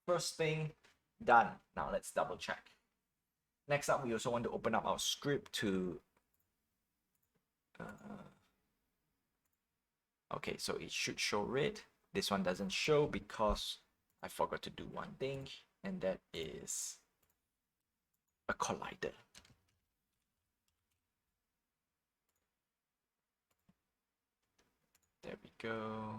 First thing done. Now let's double check. Next up, we also want to open up our script to okay, so it should show red. This one doesn't show because I forgot to do one thing, and that is a collider. There we go.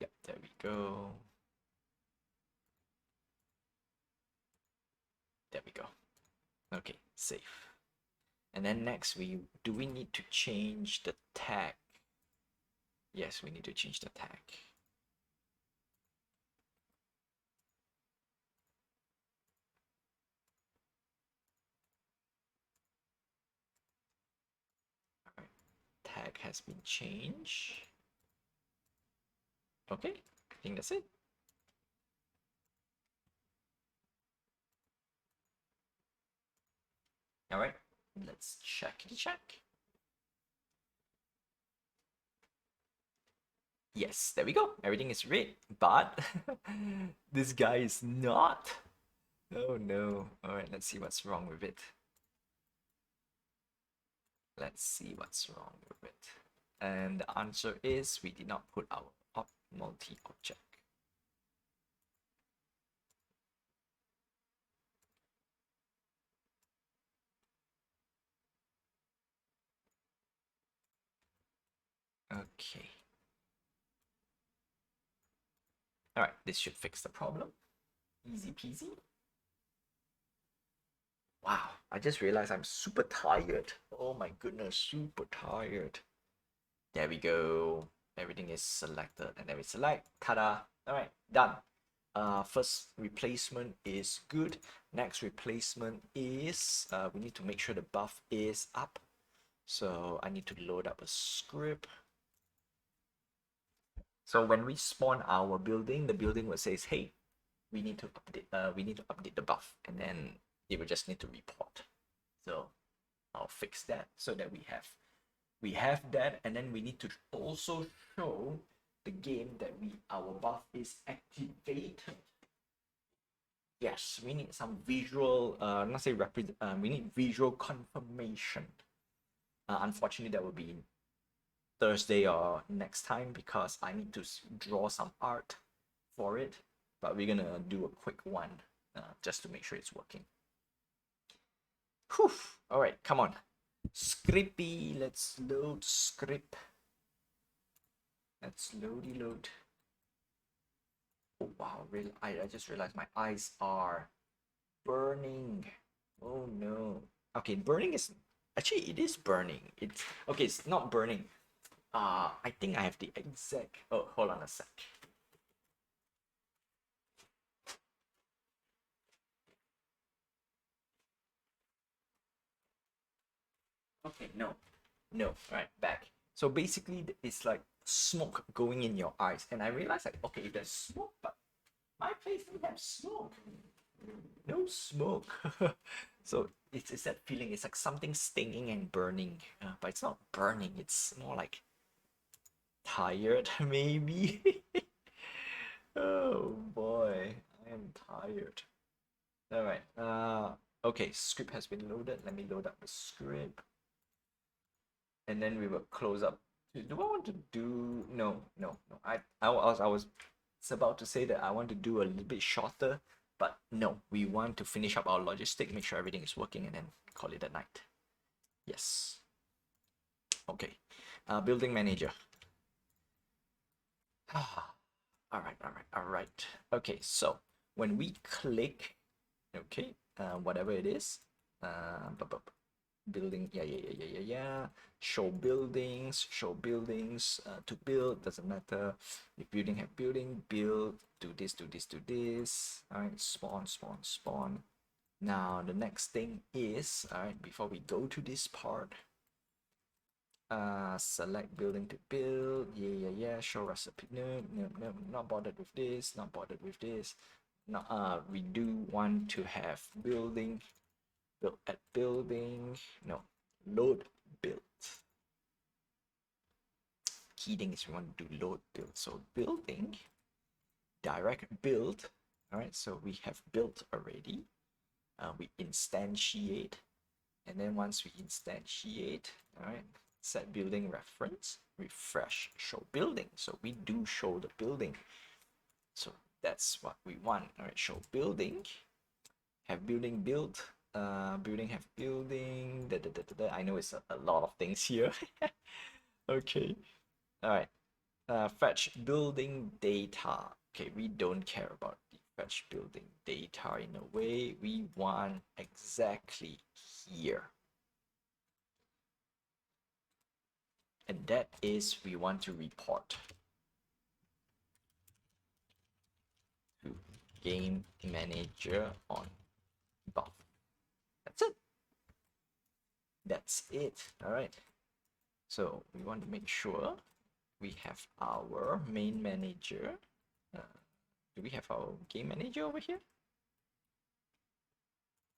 Yep, there we go. There we go. Okay, safe. And then next, we need to change the tag? Yes, we need to change the tag. All right, tag has been changed. Okay, I think that's it. All right, let's check. Yes, there we go. Everything is red, but this guy is not. Oh no. All right, let's see what's wrong with it. Let's see what's wrong with it. And the answer is we did not put our multi-object. Okay. All right, this should fix the problem. Easy peasy. Wow, I just realized I'm super tired. Oh my goodness, super tired. There we go. Everything is selected and then we select. Ta-da. All right, done. First replacement is good. Next replacement is we need to make sure the buff is up. So I need to load up a script. So when we spawn our building, the building will say, "Hey, we need to update the buff," and then it will just need to report. So I'll fix that so that we have that, and then we need to also show the game that our buff is activated. Yes, we need some visual, not say we need visual confirmation. Unfortunately, that will be Thursday or next time because I need to draw some art for it. But we're gonna do a quick one just to make sure it's working. Whew. All right, come on. Scrippy, let's load script. Let's load. Oh wow, really? I just realized my eyes are burning. Oh no. Okay, burning is actually it is burning. It's okay, it's not burning. I think I have the exact. Oh, hold on a sec. Okay, no, right, back. So basically, it's like smoke going in your eyes, and I realized like, okay, there's smoke, but my place doesn't have smoke. No smoke. So it's that feeling. It's like something stinging and burning, but it's not burning. It's more like tired, maybe. Oh boy, I am tired. All right. Okay. Script has been loaded. Let me load up the script, and then we will close up. Do I want to do? No, no, no. I was it's about to say that I want to do a little bit shorter, but no. We want to finish up our logistic, make sure everything is working, and then call it a night. Yes. Okay. Building manager. All right. Okay, so when we click, okay, whatever it is, building, yeah. Show buildings, to build, doesn't matter. If building have building, build, do this. All right, spawn. Now the next thing is, all right, before we go to this part, select building to build, yeah, show recipe, no, not bothered with this, now we do want to have building, build at building, no, load build. Key thing is we want to do load build, so building direct build. All right, so we have built already. We instantiate, and then once we instantiate, all right, set building reference, refresh, show building. So we do show the building. So that's what we want. All right, show building, have building built, building have building. I know it's a lot of things here. Okay. All right. Fetch building data. Okay, we don't care about the fetch building data in a way. We want exactly here. And that is we want to report to game manager on buff. That's it. That's it. All right. So we want to make sure we have our main manager. Do we have our game manager over here?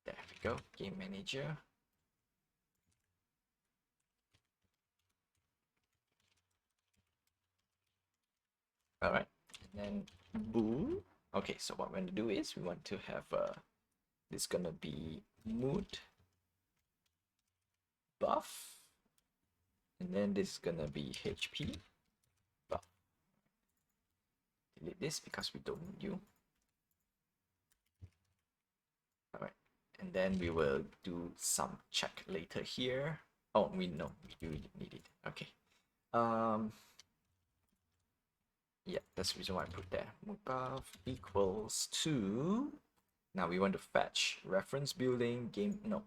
There we go, game manager. All right, and then bool. Okay, so what we're gonna do is we want to have this gonna be mood buff, and then this is gonna be HP buff. Delete this because we don't need you. All right, and then we will do some check later here. Oh, we know we do need it. Okay. Yeah, that's the reason why I put there. Mood buff equals to. Now we want to fetch reference building game. No.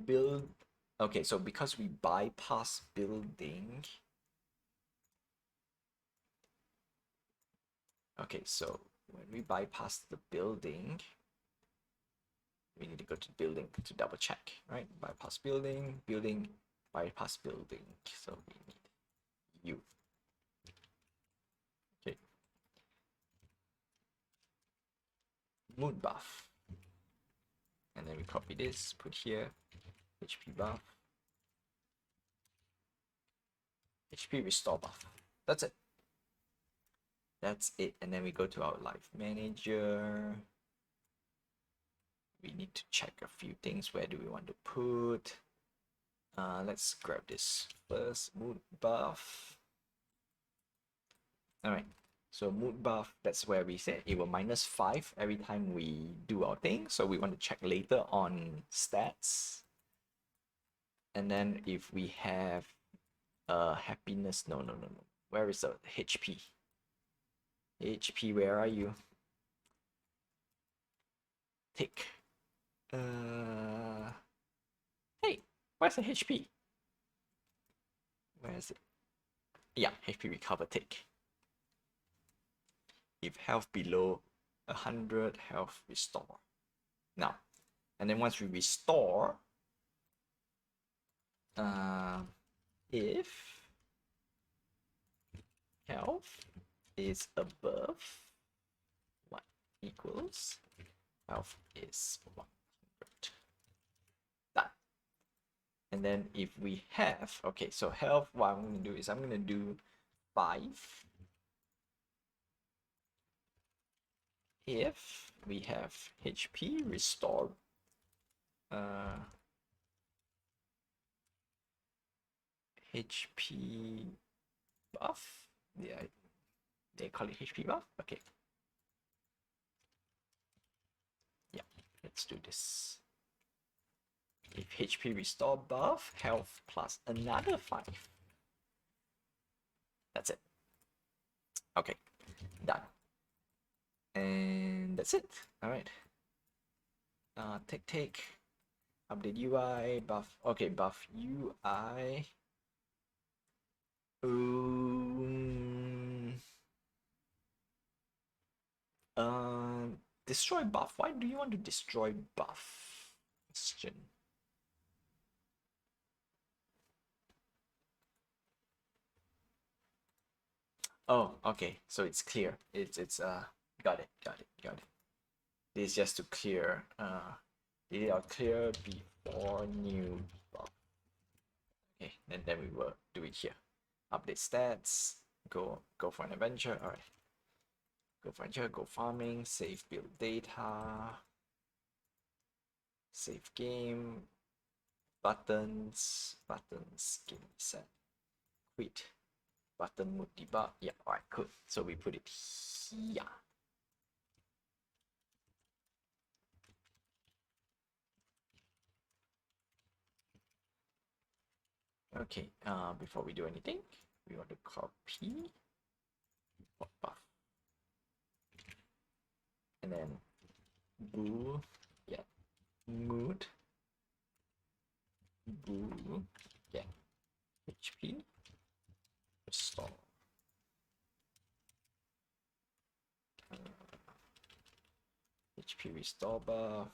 Build. Okay, so because we bypass building. Okay, so when we bypass the building, we need to go to building to double check, right? Bypass building, building, bypass building. So we need you. Okay. Mood buff. And then we copy this, put here, HP buff, HP restore buff. That's it. That's it. And then we go to our live manager. We need to check a few things. Where do we want to put? Let's grab this first, mood buff. All right. So mood buff, that's where we said it will -5 every time we do our thing. So we want to check later on stats. And then if we have happiness, no. Where is the HP? HP, where are you? Tick. Hey, where's the HP? Where is it? Yeah, HP recover tick. If health below 100, health restore. Now, and then once we restore, if health is above 1 equals health is 100. Done. And then if we have, okay, so health, what I'm going to do is I'm going to do 5 if we have HP restore HP buff. Yeah, they call it HP buff. Okay. Yeah, let's do this. If HP restore buff, health plus another 5. That's it. Okay, done. And that's it. All right. Take. Update UI, buff. Okay, buff UI. Destroy buff. Why do you want to destroy buff? Question. Oh, okay. So it's clear. It's got it. This is just to clear it out clear before new buff. Okay, and then we will do it here. Update stats. Go for an adventure. All right. Go for adventure. Go farming. Save build data. Save game. Buttons. Game set. Quit. Button mode debug. Yeah. All right. Cool. So we put it here. Okay, before we do anything, we want to copy buff. And then bool, yeah, mood, bool, yeah, HP, restore. HP restore buff.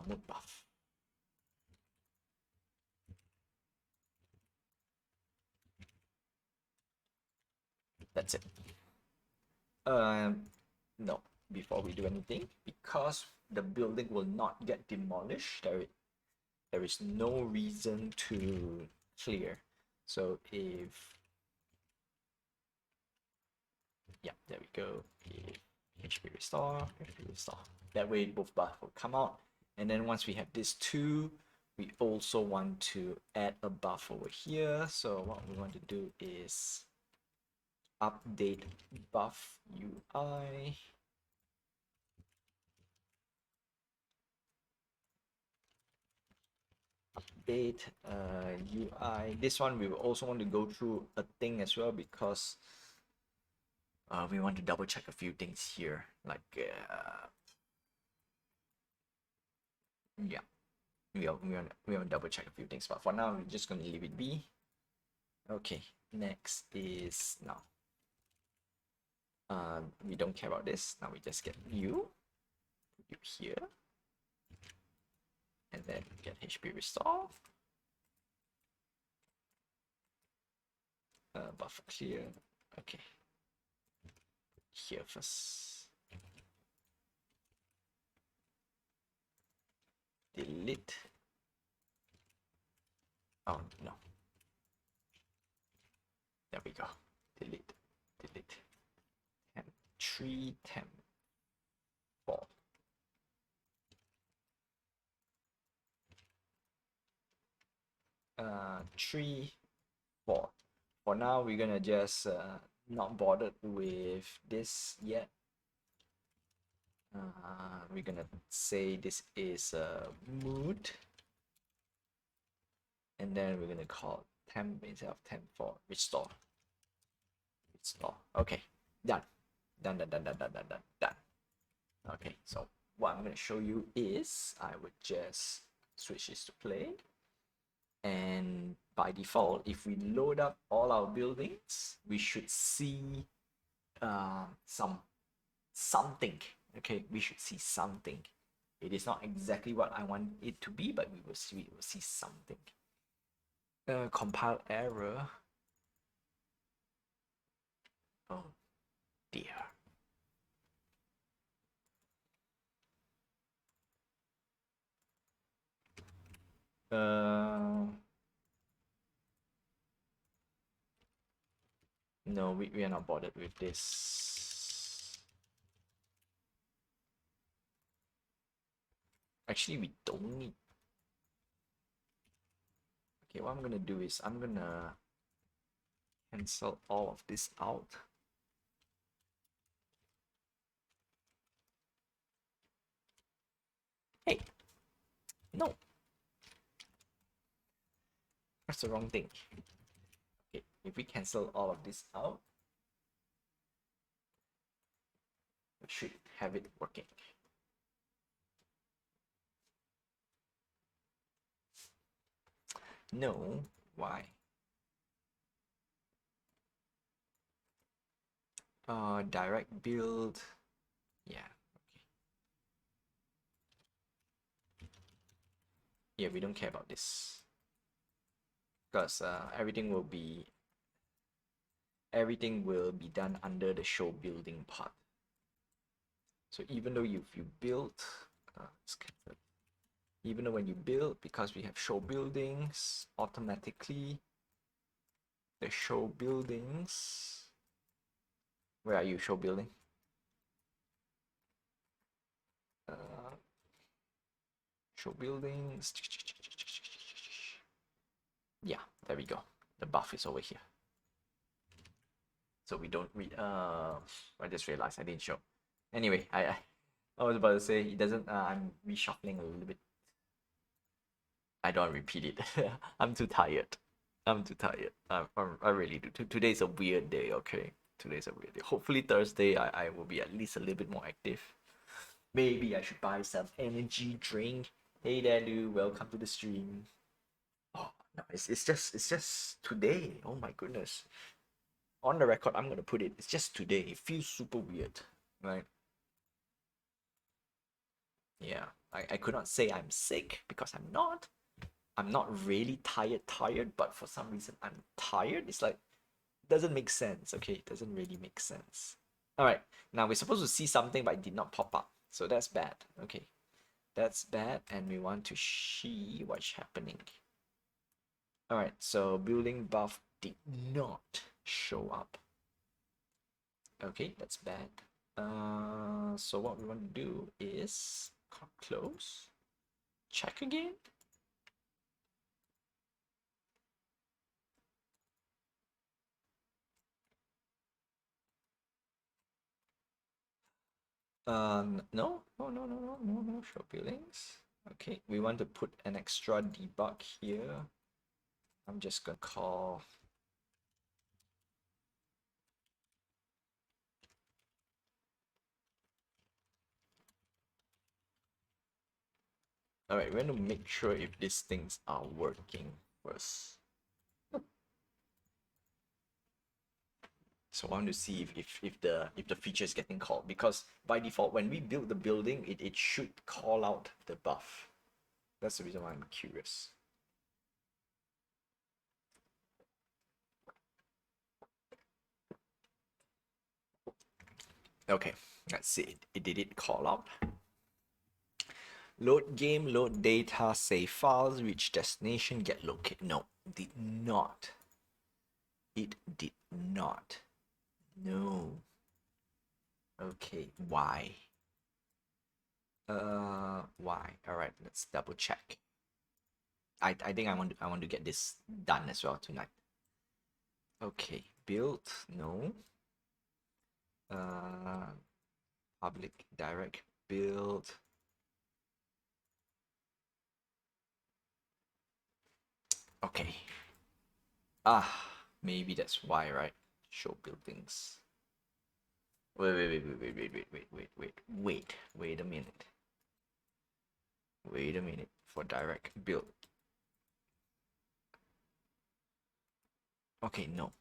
mood buff. That's it. No, before we do anything, because the building will not get demolished, there is no reason to clear. So if, yeah, there we go. If HP restore, HP restore. That way both buffs will come out. And then once we have this two, we also want to add a buff over here. So what we want to do is update buff UI. Update UI. This one we will also want to go through a thing as well, because we want to double check a few things here. Like yeah, we want to double check a few things, but for now we're just going to leave it be. Okay, next is now. We don't care about this. Now we just get you here, and then get HP restore. Buffer clear. Okay. Here first. Delete. Oh no. There we go. Delete. Delete. Temp 3, temp 4. Uh, 3, 4. For now, we're gonna just not bothered with this yet. We're gonna say this is mood, and then we're gonna call temp instead of temp for restore. Restore. Okay, done. Done. Okay, so what I'm gonna show you is I would just switch this to play, and by default, if we load up all our buildings, we should see something. Okay, we should see something. It is not exactly what I want it to be, but we will see something. Compile error. Oh dear. No, we are not bothered with this. Actually, we don't need. Okay, what I'm gonna do is I'm gonna cancel all of this out. Hey, no, that's the wrong thing. Okay, if we cancel all of this out, we should have it working. No, why? Direct build. Yeah, okay. Yeah, we don't care about this, because everything will be done under the show building part. So even though if you build, even though when you build, because we have show buildings, automatically the show buildings. Where are you, show building? Show buildings. Yeah, there we go. The buff is over here. So we don't read. I just realized I didn't show. Anyway, I was about to say it doesn't. I'm reshuffling a little bit. I don't repeat it. I'm too tired. I really do. Today's a weird day. Okay, today's a weird day. Hopefully Thursday I will be at least a little bit more active. Maybe I should buy some energy drink. Hey there, dude. Welcome to the stream. Oh no, it's just today. Oh my goodness. On the record, I'm gonna put it. It's just today. It feels super weird, right? Yeah. I could not say I'm sick because I'm not. I'm not really tired, but for some reason I'm tired. It's like doesn't make sense. Okay, it doesn't really make sense. All right, now we're supposed to see something, but it did not pop up, so that's bad. Okay, that's bad, and we want to see what's happening. All right, so building buff did not show up. Okay, that's bad. So what we want to do is close, check again. No, show buildings. Okay, we want to put an extra debug here. I'm just gonna call all right, we're going to make sure if these things are working first. So I want to see if the feature is getting called, because by default when we build the building it should call out the buff. That's the reason why I'm curious. Okay, let's see. Did it call out? Load game, load data, save files, reach destination, get located. No, did not. It did not. No. Okay, why? Why? All right, let's double check. I think I want to get this done as well tonight. Okay, build, no. Public direct build. Okay. Maybe that's why, right? Show buildings. Wait a minute. Wait a minute for direct build. Okay, no.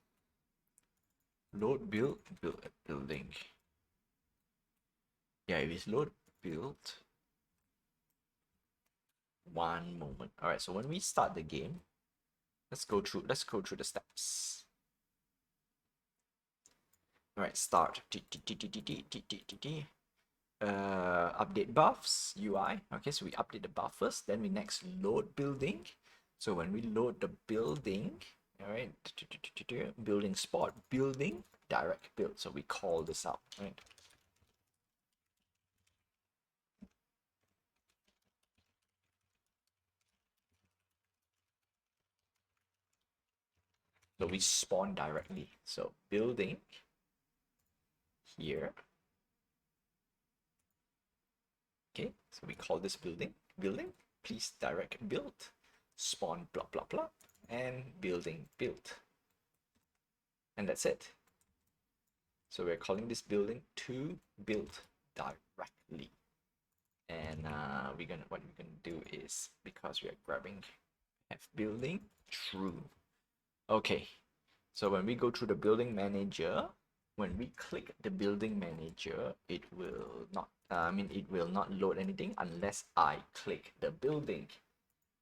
Load build building. Yeah, if it's load build. One moment. All right, so when we start the game, let's go through the steps. All right, start. Update buffs UI. Okay, so we update the buff first, then we next load building. So when we load the building, all right, building spot, building direct build. So we call this out, right? So we spawn directly. So building here. Okay, so we call this building, please direct build, spawn blah blah blah, and building build. And that's it. So we're calling this building to build directly. And what we're gonna do is, because we are grabbing F building true. Okay, so when we go through the building manager, when we click the building manager, it will not it will not load anything unless I click the building.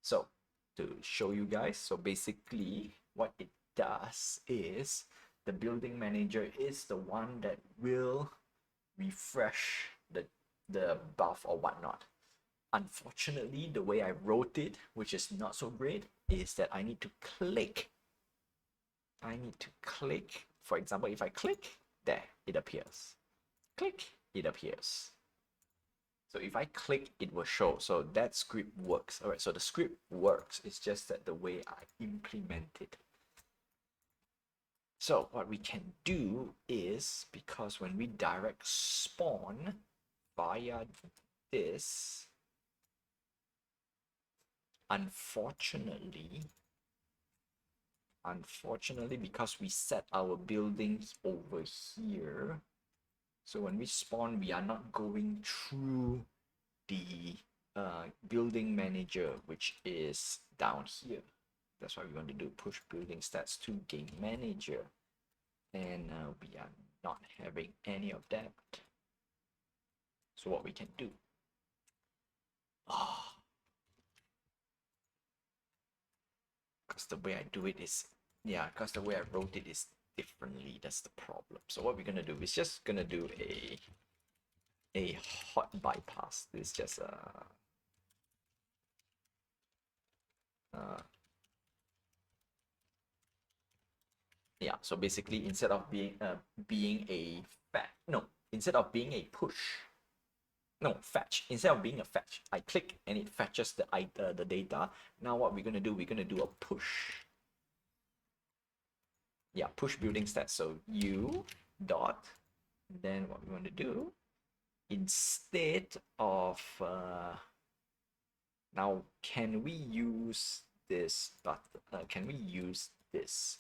So to show you guys, so basically what it does is the building manager is the one that will refresh the buff or whatnot. Unfortunately, the way I wrote it, which is not so great, is that I need to click. For example, if I click, there, it appears. Click, it appears. So if I click, it will show. So that script works. All right, so the script works. It's just that the way I implement it. So what we can do is, because when we direct spawn via this, unfortunately, because we set our buildings over here, so when we spawn, we are not going through the building manager, which is down here. That's why we want to do push building stats to game manager, and we are not having any of that. So what we can do, Oh, because the way I do it is, yeah, because the way I wrote it is differently. That's the problem. So what we're gonna do is just gonna do a hot bypass. This is just uh yeah. So basically, instead of being a fetch, no, instead of being a push, no, fetch. Instead of being a fetch, I click and it fetches the data. Now what we're gonna do? We're gonna do a push. Yeah, push building stats. So u dot. Then what we want to do, instead of now, can we use this? But can we use this?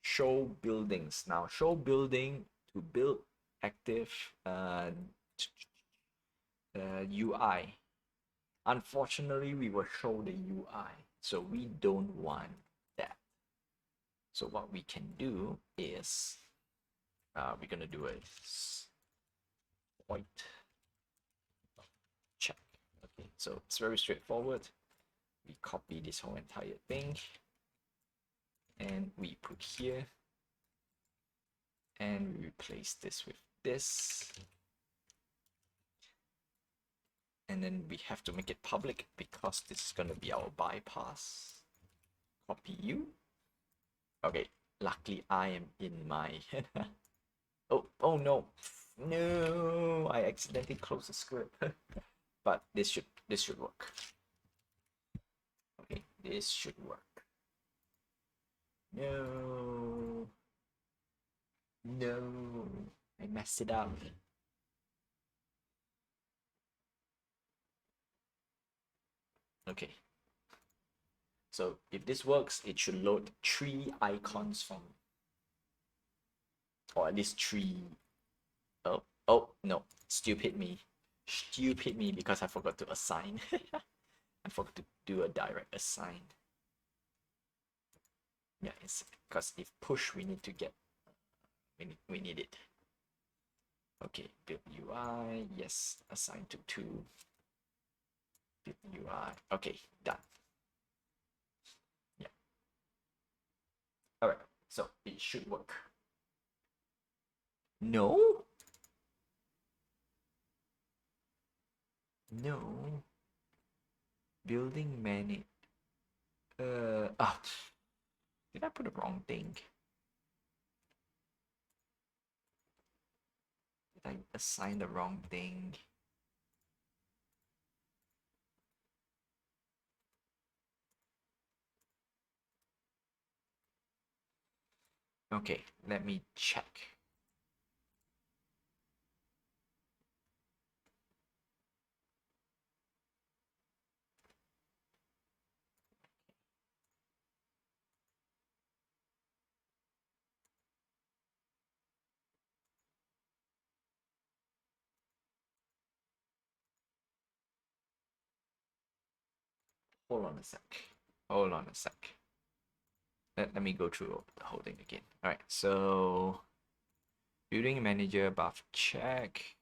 Show buildings. Now, show building to build active UI. Unfortunately, we will show the UI, so we don't want that. So what we can do is we're gonna do a point check. Okay, so it's very straightforward. We copy this whole entire thing and we put here and we replace this with this. And then we have to make it public because this is going to be our bypass. Copy you. Okay, luckily I am in my oh no. No, I accidentally closed the script. But this should work. Okay, this should work. No. No. I messed it up. Okay. So if this works, it should load 3 icons from, or at least 3. Oh no, stupid me. Stupid me because I forgot to assign. I forgot to do a direct assign. Yeah, it's because if push, we need to get, we need it. Okay, build UI, yes, assign to 2. Build UI, okay, done. Yeah. All right, so it should work. No? No. Building manage. Did I put the wrong thing? Did I assign the wrong thing? Okay, let me check. Hold on a sec. Hold on a sec. Let me go through the whole thing again. All right, so building manager buff check.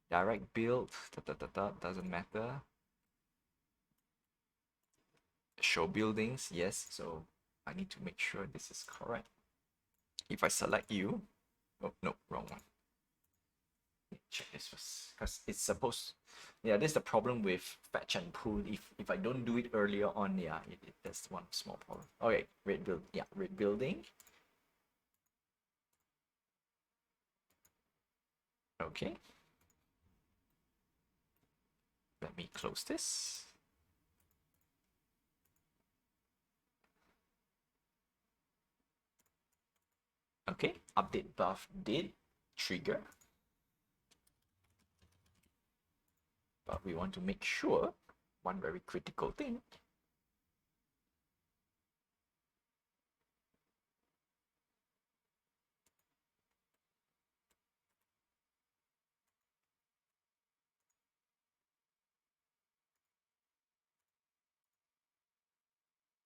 Direct build, doesn't matter. Show buildings, yes. So I need to make sure this is correct. If I select you, oh no, wrong one. Check this first, because it's supposed, yeah, this is the problem with fetch and pull. If I don't do it earlier on, yeah, that's one small problem. Okay, red build, yeah, red building. Okay, let me close this. Okay, update buff did trigger, but we want to make sure one very critical thing.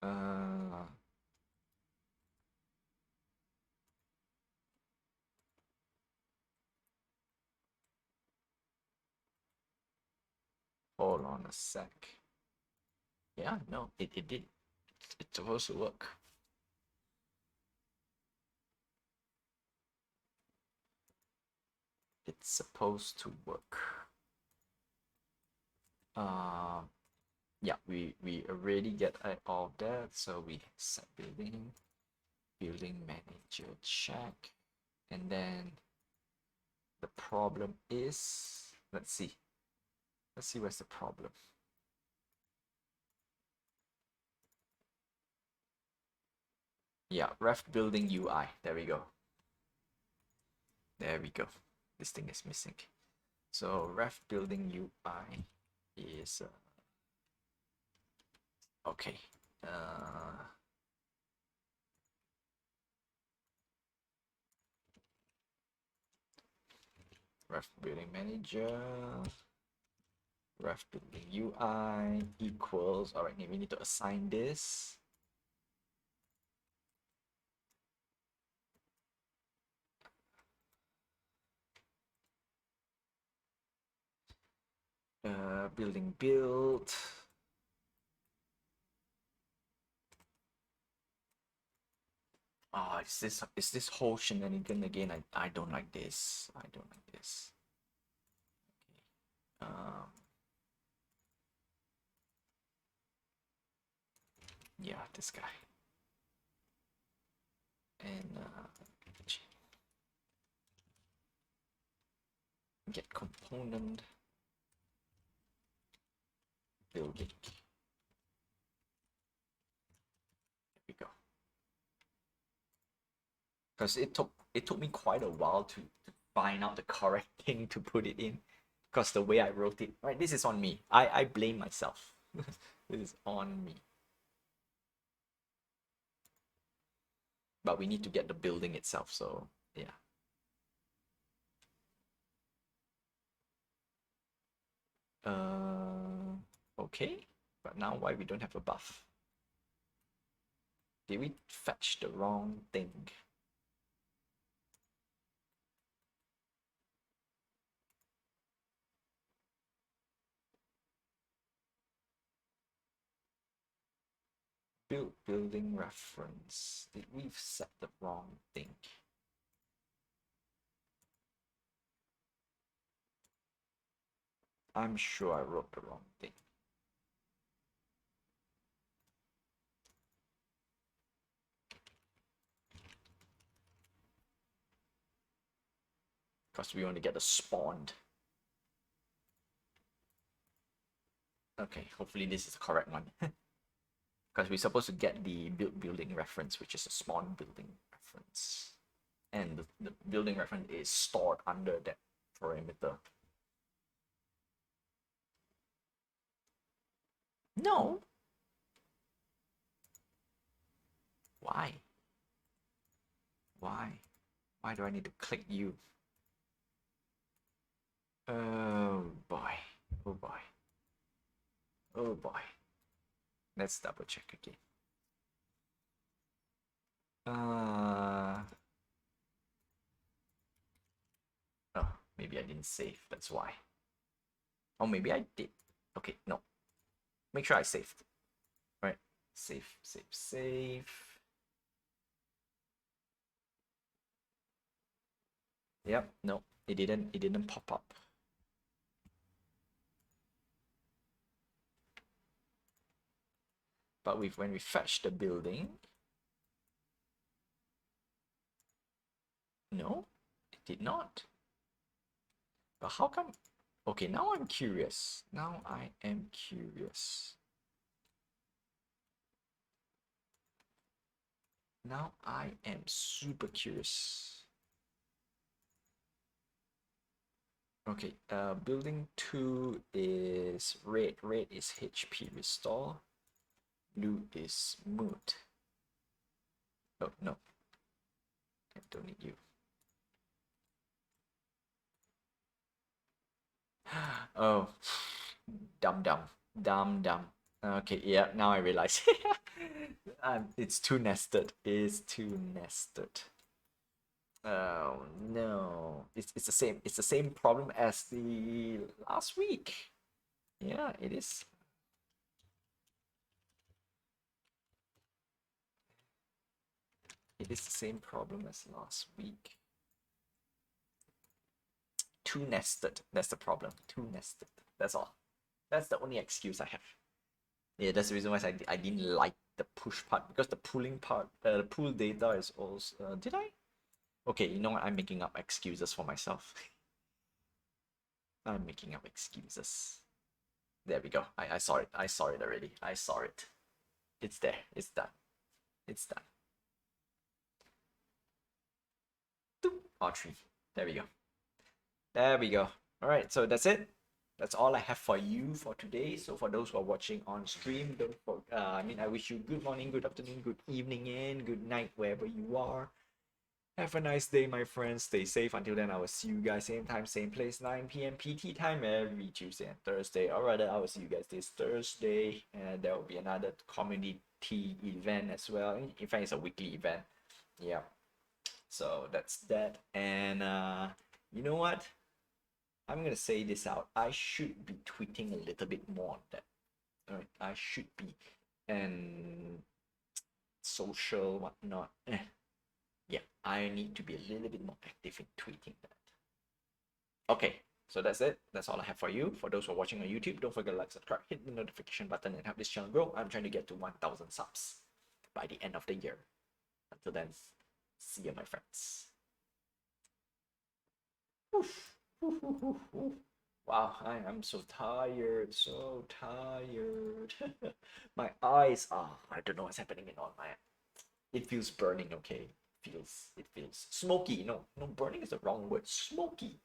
Uh, Hold on a sec. Yeah, no, it did. It's supposed to work. It's supposed to work. Yeah, we already get all that, so we set building manager check, and then the problem is, let's see where's the problem. Yeah, ref building UI. There we go. There we go. This thing is missing. So ref building UI is okay. Ref building manager, ref building UI equals. All right, we need to assign this. Building build. Oh, is this whole shenanigan again? I don't like this. I don't like this. Okay. Yeah, this guy. And get component building. There we go. Because it took me quite a while to find out the correct thing to put it in. Because the way I wrote it, right? This is on me. I blame myself. This is on me. But we need to get the building itself, so yeah. Okay. But now why we don't have a buff? Did we fetch the wrong thing? Building reference. Did we set the wrong thing? I'm sure I wrote the wrong thing. Because we want to get the spawned. Okay, hopefully this is the correct one. Because we're supposed to get the building reference, which is a spawn building reference. And the building reference is stored under that parameter. No. Why? Why? Why do I need to click you? Oh boy. Oh boy. Oh boy. Let's double check again. Oh, maybe I didn't save, that's why. Oh, maybe I did. Okay, no. Make sure I saved. Right. Save, save, save. Yep, no, it didn't pop up. But when we fetch the building, no, it did not. But how come? Okay, now I'm curious. Now I am curious. Now I am super curious. Okay, building 2 is red. Red is HP restore. Blue is mood. Oh, no. I don't need you. Oh, dumb. Okay, yeah, now I realize. It's too nested. It's too nested. Oh no, it's the same. It's the same problem as the last week. Yeah, it is. It is the same problem as last week. Too nested. That's the problem. Too nested. That's all. That's the only excuse I have. Yeah, that's the reason why I didn't like the push part, because the pooling part, the pool data is also. Did I? Okay, you know what? I'm making up excuses for myself. I'm making up excuses. There we go. I saw it. I saw it already. I saw it. It's there. It's done. It's done. R3. There we go. There we go. All right, so that's it. That's all I have for you for today. So for those who are watching on stream, don't forget. I wish you good morning, good afternoon, good evening, and good night wherever you are. Have a nice day, my friends. Stay safe. Until then, I will see you guys same time, same place, 9 p.m. PT time every Tuesday and Thursday. Or rather, I will see you guys this Thursday, and there will be another community event as well. In fact, it's a weekly event. Yeah. So that's that. And you know what? I'm gonna say this out. I should be tweeting a little bit more on that. Alright, I should be. And social whatnot. Yeah, I need to be a little bit more active in tweeting that. Okay, so that's it. That's all I have for you. For those who are watching on YouTube, don't forget to like, subscribe, hit the notification button, and help this channel grow. I'm trying to get to 1,000 subs by the end of the year. Until then, see you, my friends. Oof. Oof, oof, oof, oof. Wow, I am so tired, so tired. My eyes, I don't know what's happening in all my. It feels burning, okay? It feels smoky. No, burning is the wrong word. Smoky.